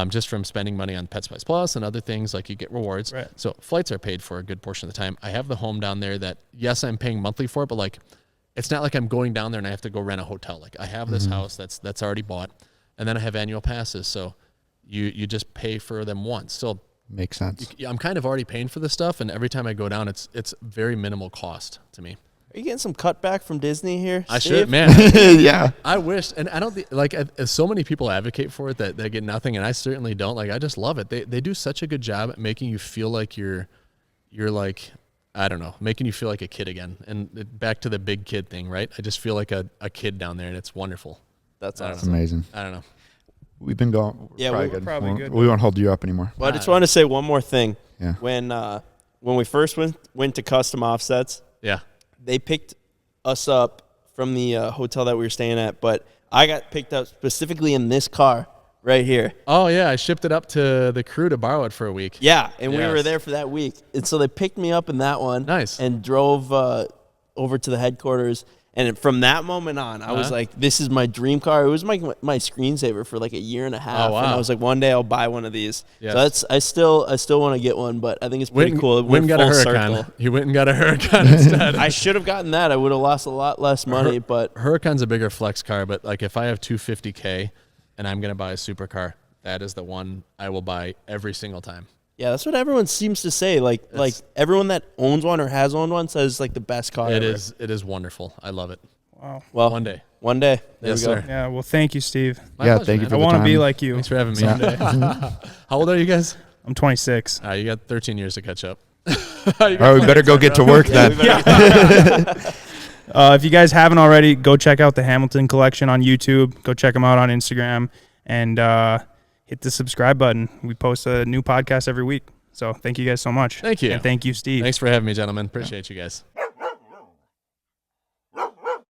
[SPEAKER 2] just from spending money on Pet Spice Plus and other things. Like you get rewards.
[SPEAKER 4] Right.
[SPEAKER 2] So flights are paid for a good portion of the time. I have the home down there that, yes, I'm paying monthly for it, but like, it's not like I'm going down there and I have to go rent a hotel. Like I have this house that's already bought, and then I have annual passes. So you just pay for them once. So
[SPEAKER 3] Makes sense.
[SPEAKER 2] I'm kind of already paying for this stuff, and every time I go down, it's very minimal cost to me.
[SPEAKER 1] Are you getting some cutback from Disney here?
[SPEAKER 2] I
[SPEAKER 1] Steve?
[SPEAKER 2] should, man.
[SPEAKER 3] Yeah.
[SPEAKER 2] I wish, and I don't like. So many people advocate for it that they get nothing, and I certainly don't. Like, I just love it. They do such a good job at making you feel like you're like, I don't know, making you feel like a kid again. And back to the big kid thing, right? I just feel like a kid down there, and it's wonderful.
[SPEAKER 1] That's
[SPEAKER 2] I don't
[SPEAKER 3] It's
[SPEAKER 1] awesome.
[SPEAKER 3] amazing.
[SPEAKER 2] I don't know.
[SPEAKER 3] We've been going.
[SPEAKER 1] Yeah,
[SPEAKER 3] probably
[SPEAKER 1] we're
[SPEAKER 4] probably good.
[SPEAKER 3] We won't hold you up anymore.
[SPEAKER 1] Well, I just want to say one more thing.
[SPEAKER 3] Yeah.
[SPEAKER 1] When we first went to Custom Offsets,
[SPEAKER 2] Yeah.
[SPEAKER 1] they picked us up from the hotel that we were staying at, but I got picked up specifically in this car right here.
[SPEAKER 2] Oh yeah, I shipped it up to the crew to borrow it for a week.
[SPEAKER 1] Yeah, and we were
[SPEAKER 2] Yes.
[SPEAKER 1] there for that week. And so they picked me up in that one.
[SPEAKER 2] Nice.
[SPEAKER 1] And drove over to the headquarters. And from that moment on, I was like, this is my dream car. It was my screensaver for like a year and a half.
[SPEAKER 2] Oh, wow.
[SPEAKER 1] And I was like, one day I'll buy one of these.
[SPEAKER 2] Yes.
[SPEAKER 1] So I still want to get one, but I think it's pretty cool. It
[SPEAKER 2] Went and
[SPEAKER 1] went
[SPEAKER 2] got a
[SPEAKER 1] full
[SPEAKER 2] Huracan.
[SPEAKER 1] circle.
[SPEAKER 2] He went and got a Huracan instead.
[SPEAKER 1] I should have gotten that. I would have lost a lot less money, but
[SPEAKER 2] Huracan's a bigger flex car, but like if I have $250K and I'm gonna buy a supercar, that is the one I will buy every single time.
[SPEAKER 1] yeah, that's what everyone seems to say. Like everyone that owns one or has owned one says it's like the best car
[SPEAKER 2] It
[SPEAKER 1] ever.
[SPEAKER 2] is. It is wonderful. I love it.
[SPEAKER 4] Wow.
[SPEAKER 1] Well,
[SPEAKER 2] One day.
[SPEAKER 1] One day. There
[SPEAKER 2] Yes,
[SPEAKER 1] we go.
[SPEAKER 2] sir.
[SPEAKER 4] Yeah. Well, thank you, Steve.
[SPEAKER 2] My
[SPEAKER 3] Yeah,
[SPEAKER 2] pleasure,
[SPEAKER 3] thank you
[SPEAKER 2] man.
[SPEAKER 3] for
[SPEAKER 4] I
[SPEAKER 3] the
[SPEAKER 4] want to be
[SPEAKER 3] time.
[SPEAKER 4] like you
[SPEAKER 2] Thanks for having me.
[SPEAKER 4] someday.
[SPEAKER 2] How old are you guys?
[SPEAKER 4] I'm 26.
[SPEAKER 2] You got 13 years to catch up.
[SPEAKER 3] All right, we better go get to work then.
[SPEAKER 4] If you guys haven't already, go check out the Hamilton collection on YouTube. Go check them out on Instagram, and hit the subscribe button. We post a new podcast every week. So thank you guys so much.
[SPEAKER 2] Thank you.
[SPEAKER 4] And thank you, Steve.
[SPEAKER 2] Thanks for having me, gentlemen. Appreciate you guys.